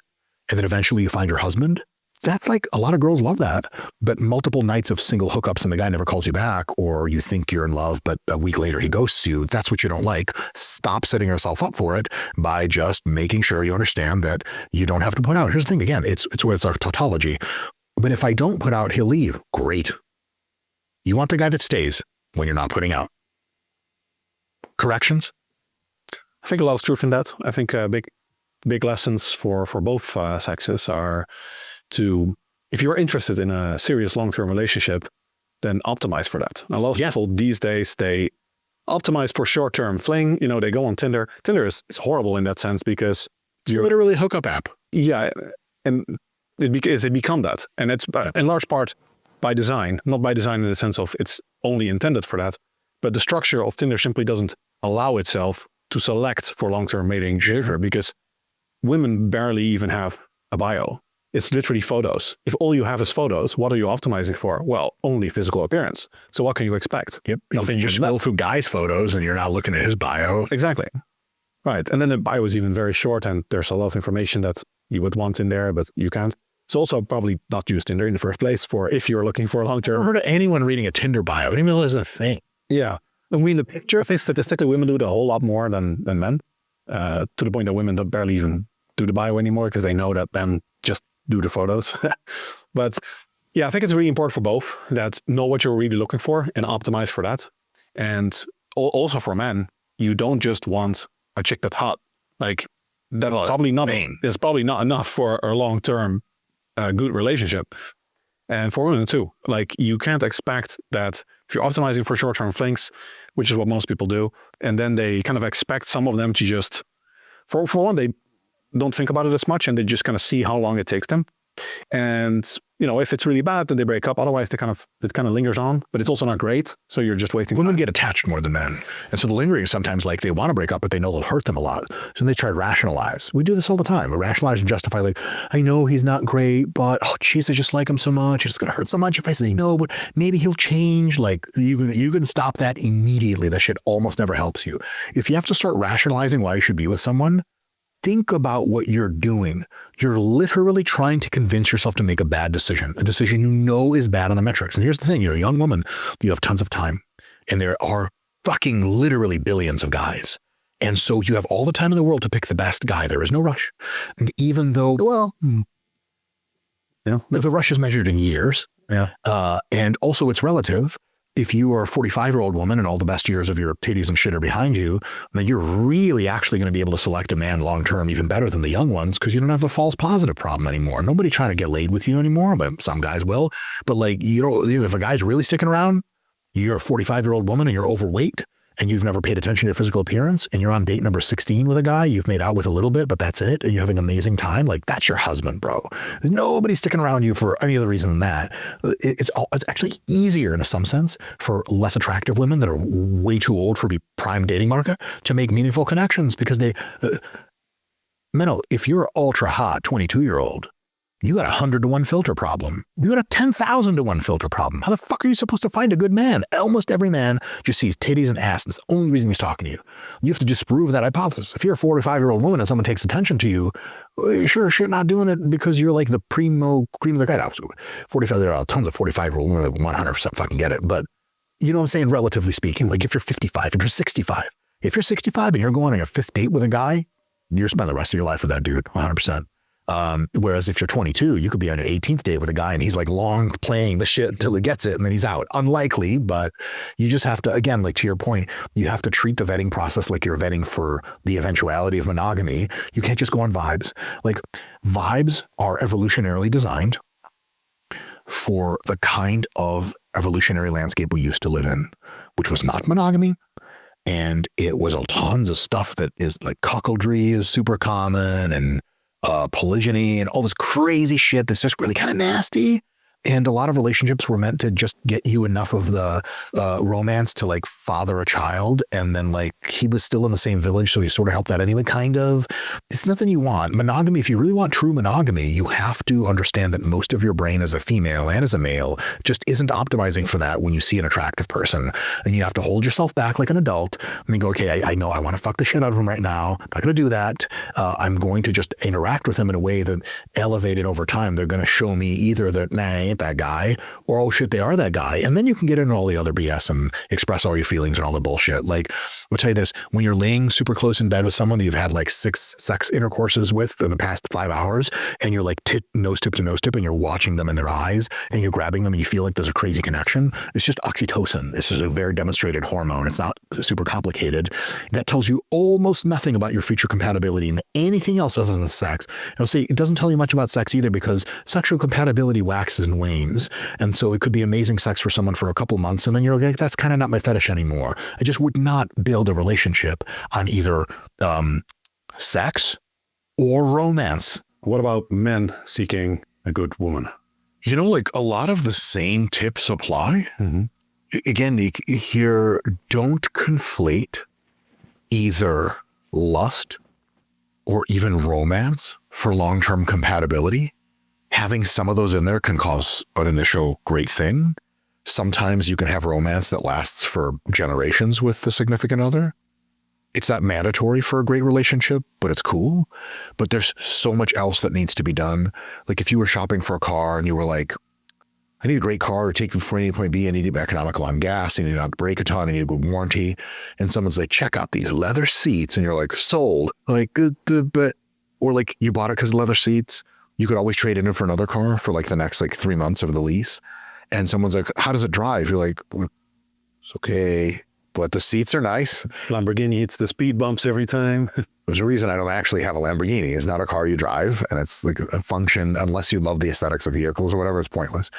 and then eventually you find your husband, that's like, a lot of girls love that. But multiple nights of single hookups and the guy never calls you back, or you think you're in love, but a week later he ghosts you, that's what you don't like. Stop setting yourself up for it by just making sure you understand that you don't have to put out. Here's the thing, again, it's a tautology. But if I don't put out, he'll leave. Great. You want the guy that stays when you're not putting out. Corrections? I think a lot of truth in that. I think big lessons for both sexes are to, if you're interested in a serious long-term relationship, then optimize for that. A lot of people these days, they optimize for short-term fling. You know, they go on Tinder. Tinder is horrible in that sense because it's literally a hookup app. Yeah, and it become that. And it's in large part by design, not by design in the sense of it's only intended for that, but the structure of Tinder simply doesn't allow itself to select for long-term mating behavior because women barely even have a bio. It's literally photos. If all you have is photos, what are you optimizing for? Well, only physical appearance. So what can you expect? Yep. You can just scroll through guys' photos and you're not looking at his bio. Exactly. Right. And then the bio is even very short and there's a lot of information that you would want in there, but you can't. It's also probably not used Tinder in the first place for if you're looking for a long-term. I've never heard of anyone reading a Tinder bio. I didn't even know it was a thing. Yeah. I mean, the picture, I think statistically women do it a whole lot more than men, to the point that women don't barely even do the bio anymore because they know that men just do the photos. But yeah, I think it's really important for both that know what you're really looking for and optimize for that. And also for men, you don't just want a chick that's hot. Like that's probably not, it's probably not enough for a long-term good relationship. And for women too, like you can't expect that if you're optimizing for short-term flings, which is what most people do, and then they kind of expect some of them to just, for one, they don't think about it as much and they just kind of see how long it takes them. And, you know, if it's really bad, then they break up. Otherwise, it kind of lingers on, but it's also not great. So you're just wasting Women time. get attached more than men. And so the lingering is sometimes like they want to break up, but they know it'll hurt them a lot. So they try to rationalize. We do this all the time. We rationalize and justify like, I know he's not great, but oh, geez, I just like him so much. It's going to hurt so much if I say no, but maybe he'll change. Like you can stop that immediately. That shit almost never helps you. If you have to start rationalizing why you should be with someone, think about what you're doing. You're literally trying to convince yourself to make a bad decision, a decision you know is bad on the metrics. And here's the thing, you're a young woman, you have tons of time, and there are fucking literally billions of guys. And so you have all the time in the world to pick the best guy. There is no rush. And even though, well, yeah, the rush is measured in years. Yeah. And also it's relative. If you are a 45-year-old woman and all the best years of your titties and shit are behind you, then you're really actually going to be able to select a man long-term even better than the young ones because you don't have the false positive problem anymore. Nobody trying to get laid with you anymore, but some guys will. But like, you know, if a guy's really sticking around, you're a 45-year-old woman and you're overweight and you've never paid attention to your physical appearance, and you're on date number 16 with a guy you've made out with a little bit, but that's it, and you're having an amazing time, like that's your husband, bro. There's nobody sticking around you for any other reason than that. It's actually easier in some sense for less attractive women that are way too old for the prime dating market to make meaningful connections, because they, Menno, if you're ultra hot 22-year-old, you got a 100-to-1 filter problem. You got a 10,000-to-1 filter problem. How the fuck are you supposed to find a good man? Almost every man just sees titties and ass. That's the only reason he's talking to you. You have to disprove that hypothesis. If you're a 45-year-old woman and someone takes attention to you, sure, not doing it because you're like the cream of the guy. 45, there are tons of 45-year-old women that 100% fucking get it. But you know what I'm saying? Relatively speaking, like if you're 55, if you're 65, and you're going on your 5th date with a guy, you're spending the rest of your life with that dude, 100%. Whereas if you're 22, you could be on your 18th date with a guy and he's like long playing the shit until he gets it and then he's out. Unlikely, but you just have to, again, like to your point, you have to treat the vetting process like you're vetting for the eventuality of monogamy. You can't just go on vibes. Like vibes are evolutionarily designed for the kind of evolutionary landscape we used to live in, which was not monogamy. And it was tons of stuff that is like cuckoldry is super common, and polygyny and all this crazy shit that's just really kind of nasty. And a lot of relationships were meant to just get you enough of the romance to like father a child. And then like he was still in the same village, so he sort of helped that anyway, kind of. It's nothing you want. Monogamy, if you really want true monogamy, you have to understand that most of your brain as a female and as a male just isn't optimizing for that when you see an attractive person. And you have to hold yourself back like an adult and then go, okay, I know I want to fuck the shit out of him right now. I'm not going to do that. I'm going to just interact with him in a way that elevated over time. They're going to show me either that, nah, I ain't that guy, or oh shit, they are that guy. And then you can get into all the other BS and express all your feelings and all the bullshit. Like, I'll tell you this, when you're laying super close in bed with someone that you've had like 6 sex intercourses with in the past 5 hours, and you're like nose tip to nose tip, and you're watching them in their eyes, and you're grabbing them, and you feel like there's a crazy connection. It's just oxytocin. This is a very demonstrated hormone. It's not super complicated. That tells you almost nothing about your future compatibility and anything else other than sex. I'll say it doesn't tell you much about sex either, because sexual compatibility waxes and wanes. And so it could be amazing sex for someone for a couple months, and then you're like, that's kind of not my fetish anymore. I just would not build a relationship on either sex or romance. What about men seeking a good woman? You know, like a lot of the same tips apply. Mm-hmm. Again, here, don't conflate either lust or even romance for long-term compatibility. Having some of those in there can cause an initial great thing. Sometimes you can have romance that lasts for generations with the significant other. It's not mandatory for a great relationship, but it's cool. But there's so much else that needs to be done. Like if you were shopping for a car and you were like, I need a great car to take me from point A to point B. I need to be economical on gas. I need not to break a ton. I need a good warranty. And someone's like, check out these leather seats. And you're like, sold. Like, but, or like you bought it because of leather seats. You could always trade in it for another car for like the next like 3 months of the lease. And someone's like, how does it drive? You're like, it's okay, but the seats are nice. Lamborghini hits the speed bumps every time. There's a reason I don't actually have a Lamborghini. It's not a car you drive, and it's like a function, unless you love the aesthetics of vehicles or whatever, it's pointless.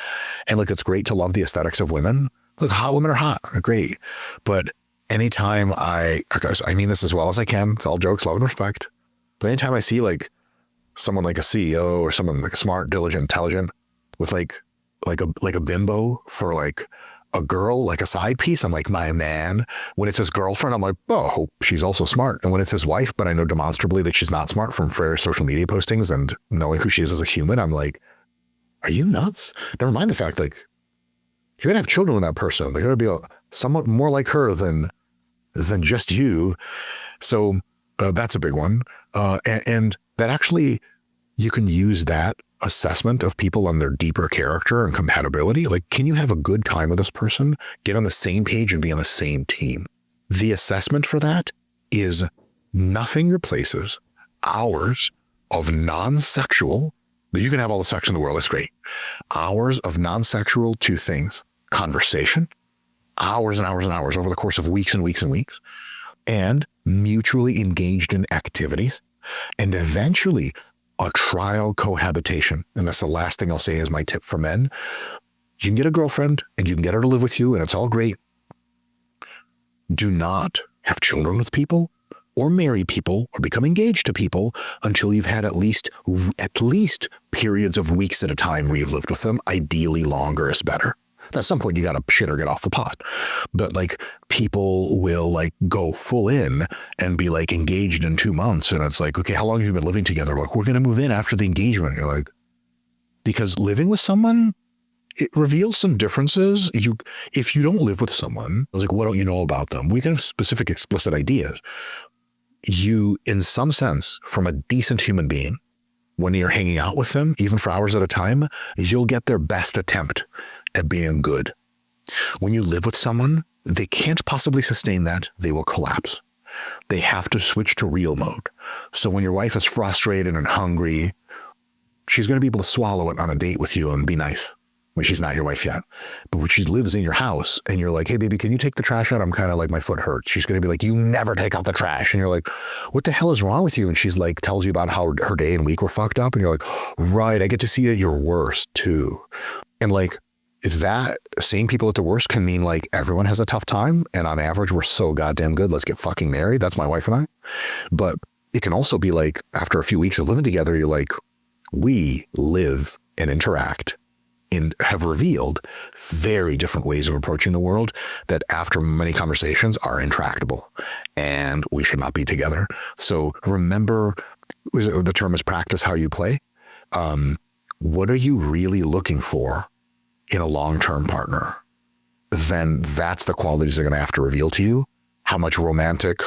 And look, it's great to love the aesthetics of women. Look, hot women are hot, they're great. But anytime I mean this as well as I can, it's all jokes, love and respect. But anytime I see like someone like a CEO or someone like a smart, diligent, intelligent with like a bimbo for like a girl, like a side piece, I'm like, my man. When it's his girlfriend, I'm like, oh, hope she's also smart. And when it's his wife, but I know demonstrably that she's not smart from various social media postings and knowing who she is as a human, I'm like, are you nuts? Never mind the fact, like, you're gonna have children with that person. They're gonna be somewhat more like her than just you. So that's a big one. And that actually, you can use that assessment of people on their deeper character and compatibility. Like, can you have a good time with this person, get on the same page and be on the same team? The assessment for that is nothing replaces hours of non-sexual, you can have all the sex in the world, it's great. Hours of non-sexual 2 things, conversation, hours and hours and hours over the course of weeks and weeks and weeks, and mutually engaged in activities, and eventually a trial cohabitation. And that's the last thing I'll say is my tip for men. You can get a girlfriend and you can get her to live with you and it's all great. Do not have children with people or marry people or become engaged to people until you've had at least periods of weeks at a time where you've lived with them. Ideally longer is better. At some point you got to shit or get off the pot. But like people will like go full in and be like engaged in 2 months. And it's like, okay, how long have you been living together? Like, we're going to move in after the engagement. You're like, because living with someone, it reveals some differences. If you don't live with someone, it's like, what don't you know about them? We can have specific, explicit ideas. You, in some sense, from a decent human being, when you're hanging out with them, even for hours at a time, you'll get their best attempt at being good. When you live with someone, they can't possibly sustain that. They will collapse. They have to switch to real mode. So when your wife is frustrated and hungry, she's going to be able to swallow it on a date with you and be nice when she's not your wife yet. But when she lives in your house and you're like, hey, baby, can you take the trash out? I'm kind of like, my foot hurts. She's going to be like, you never take out the trash. And you're like, what the hell is wrong with you? And she's like, tells you about how her day and week were fucked up. And you're like, right, I get to see that you're worse too. And like, is that seeing people at the worst can mean like everyone has a tough time. And on average, we're so goddamn good. Let's get fucking married. That's my wife and I. But it can also be like, after a few weeks of living together, you're like, we live and interact and have revealed very different ways of approaching the world that after many conversations are intractable and we should not be together. So remember, the term is practice how you play. What are you really looking for in a long-term partner? Then that's the qualities they're going to have to reveal to you. How much romantic,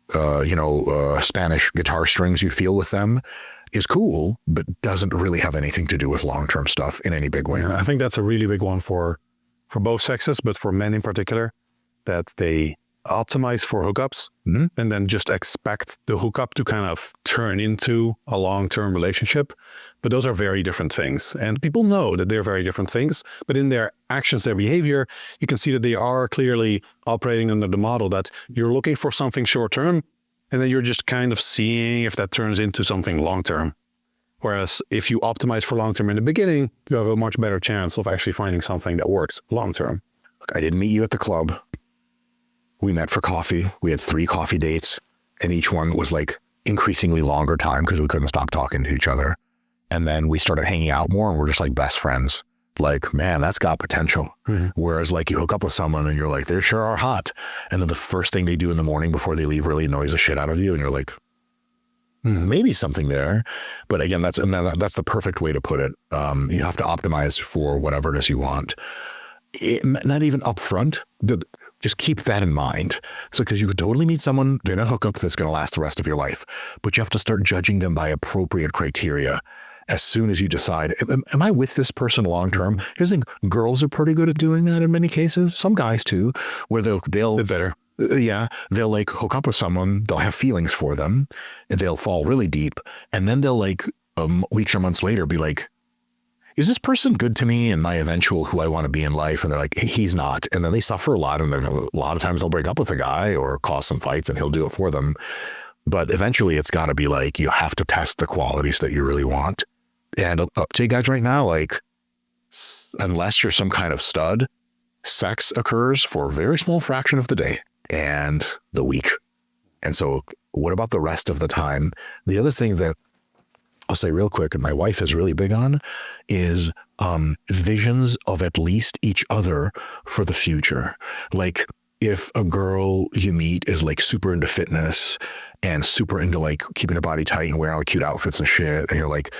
Spanish guitar strings you feel with them is cool, but doesn't really have anything to do with long-term stuff in any big way. Yeah, I think that's a really big one for both sexes, but for men in particular, that they optimize for hookups and then just expect the hookup to kind of turn into a long-term relationship. But those are very different things. And people know that they're very different things, but in their actions, their behavior, you can see that they are clearly operating under the model that you're looking for something short-term, and then you're just kind of seeing if that turns into something long-term. Whereas if you optimize for long-term in the beginning, you have a much better chance of actually finding something that works long-term. Look, I didn't meet you at the club. We met for coffee. We had 3 coffee dates, and each one was like increasingly longer time because we couldn't stop talking to each other. And then we started hanging out more, and we're just like best friends. Like, man, that's got potential. Whereas like you hook up with someone and you're like, they sure are hot. And then the first thing they do in the morning before they leave really annoys the shit out of you. And you're like, maybe something there. But again, that's the perfect way to put it. You have to optimize for whatever it is you want. Not even upfront, just keep that in mind. So, because you could totally meet someone in a hookup that's going to last the rest of your life, but you have to start judging them by appropriate criteria. As soon as you decide, am I with this person long term? I think girls are pretty good at doing that in many cases. Some guys too, where they'll better. They'll like hook up with someone, they'll have feelings for them, and they'll fall really deep, and then they'll like weeks or months later be like, is this person good to me and my eventual who I want to be in life? And they're like, he's not. And then they suffer a lot, and then a lot of times they'll break up with a guy or cause some fights, and he'll do it for them. But eventually it's got to be like, you have to test the qualities that you really want. And I'll tell you guys right now, like, unless you're some kind of stud, sex occurs for a very small fraction of the day and the week. And so what about the rest of the time? The other thing that I'll say real quick, and my wife is really big on, is visions of at least each other for the future. Like, if a girl you meet is like super into fitness and super into like keeping her body tight and wearing all cute outfits and shit, and you're like,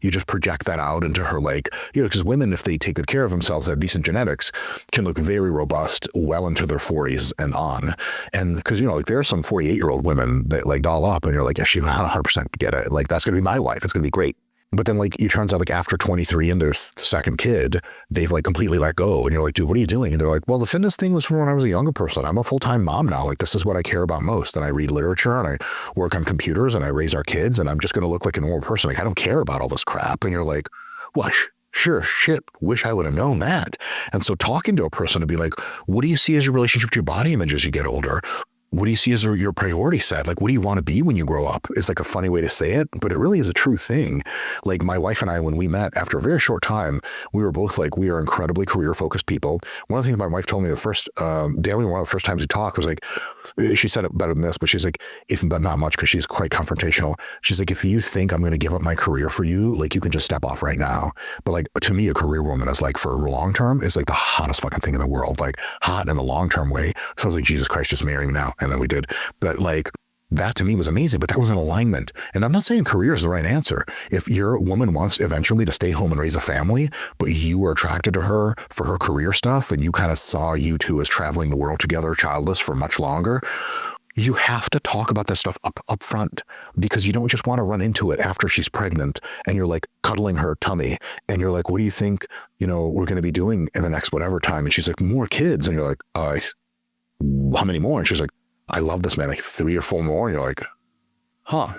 you just project that out into her, like, because women, if they take good care of themselves, have decent genetics, can look very robust well into their 40s and on. And because, like there are some 48-year-old women that like doll up and you're like, yeah, she 100% get it. Like, that's going to be my wife. It's going to be great. But then like it turns out like after 23 and their second kid, they've like completely let go. And you're like, dude, what are you doing? And they're like, well, the fitness thing was from when I was a younger person. I'm a full-time mom now. Like, this is what I care about most. And I read literature and I work on computers and I raise our kids, and I'm just going to look like a normal person. Like, I don't care about all this crap. And you're like, well, sure, shit, wish I would have known that. And so talking to a person to be like, what do you see as your relationship to your body image as you get older? what do you see as your priority set? Like, what do you want to be when you grow up? It's like a funny way to say it, but it really is a true thing. Like my wife and I, when we met after a very short time, we were both like, we are incredibly career focused people. One of the things my wife told me the first day, one of the first times we talked was like, she said it better than this, but she's like, but not much, because she's quite confrontational. She's like, if you think I'm going to give up my career for you, like you can just step off right now. But like, to me, a career woman is like, for long term, is like the hottest fucking thing in the world, like hot in the long term way. So I was like, Jesus Christ, just marry me now. And then we did. But like, that to me was amazing, but that was an alignment. And I'm not saying career is the right answer. If your woman wants eventually to stay home and raise a family, but you were attracted to her for her career stuff, and you kind of saw you two as traveling the world together, childless for much longer, you have to talk about that stuff up front, because you don't just want to run into it after she's pregnant and you're like cuddling her tummy and you're like, what do you think, we're going to be doing in the next whatever time? And she's like, more kids. And you're like, how many more? And she's like, I love this, man, like 3 or 4 more. And you're like, huh,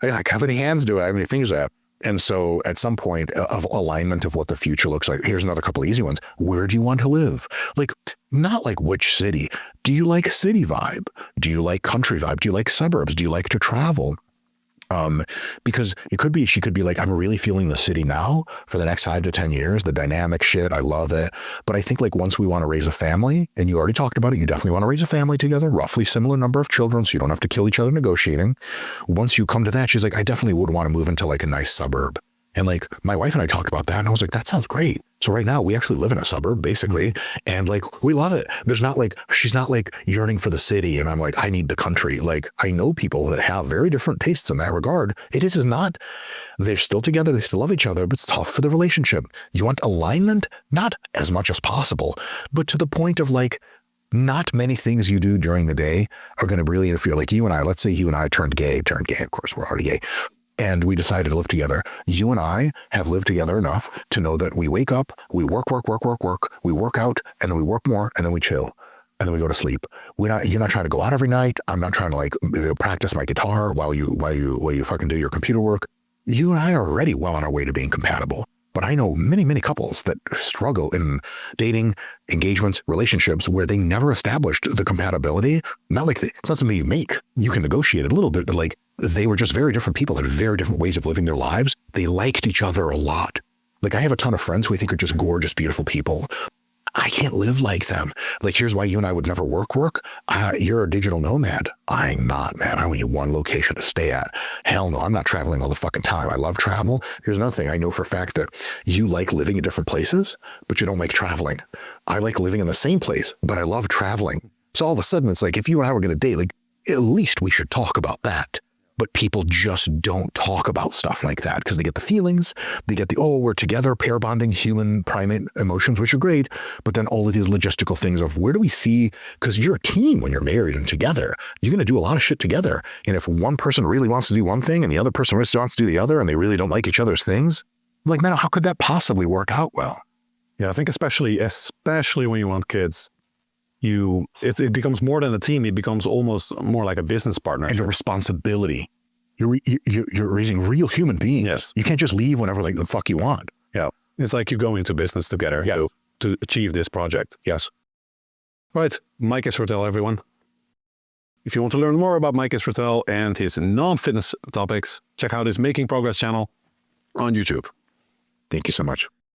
like how many hands do I have? How many fingers do I have? And so at some point of alignment of what the future looks like, here's another couple of easy ones. Where do you want to live? Like, not like which city. Do you like city vibe? Do you like country vibe? Do you like suburbs? Do you like to travel? Because she could be like, I'm really feeling the city now for the next 5 to 10 years, the dynamic shit. I love it. But I think like once we want to raise a family, and you already talked about it, you definitely want to raise a family together, roughly similar number of children, so you don't have to kill each other negotiating. Once you come to that, she's like, I definitely would want to move into like a nice suburb. And like my wife and I talked about that, and I was like, that sounds great. So right now we actually live in a suburb basically. And like, we love it. She's not like yearning for the city. And I'm like, I need the country. Like, I know people that have very different tastes in that regard. It is not, they're still together. They still love each other, but it's tough for the relationship. You want alignment, not as much as possible, but to the point of like, not many things you do during the day are going to really interfere. Like you and I, let's say you and I turned gay, of course, we're already gay. And we decided to live together. You and I have lived together enough to know that we wake up, we work, we work out, and then we work more, and then we chill, and then we go to sleep. You're not trying to go out every night. I'm not trying to like practice my guitar while you fucking do your computer work. You and I are already well on our way to being compatible. But I know many, many couples that struggle in dating, engagements, relationships where they never established the compatibility. Not like it's not something you make. You can negotiate it a little bit, but like they were just very different people, had very different ways of living their lives. They liked each other a lot. Like I have a ton of friends who I think are just gorgeous, beautiful people. I can't live like them. Like, here's why you and I would never work. You're a digital nomad. I'm not, man. I only need one location to stay at. Hell no, I'm not traveling all the fucking time. I love travel. Here's another thing. I know for a fact that you like living in different places, but you don't like traveling. I like living in the same place, but I love traveling. So all of a sudden it's like, if you and I were going to date, like at least we should talk about that. But people just don't talk about stuff like that because they get the feelings, they get the, oh, we're together, pair bonding, human primate emotions, which are great. But then all of these logistical things of where do we see, because you're a team when you're married and together, you're going to do a lot of shit together. And if one person really wants to do one thing and the other person really wants to do the other, and they really don't like each other's things, like, man, how could that possibly work out well? Yeah, I think especially when you want kids, it becomes more than a team. It becomes almost more like a business partner and a responsibility. You're raising real human beings. Yes, you can't just leave whenever like the fuck you want. Yeah, it's like you go into business together. Yes. to achieve this project. Yes. Right, Mike Israetel, everyone. If you want to learn more about Mike Israetel and his non-fitness topics, check out his Making Progress channel on YouTube. Thank you so much.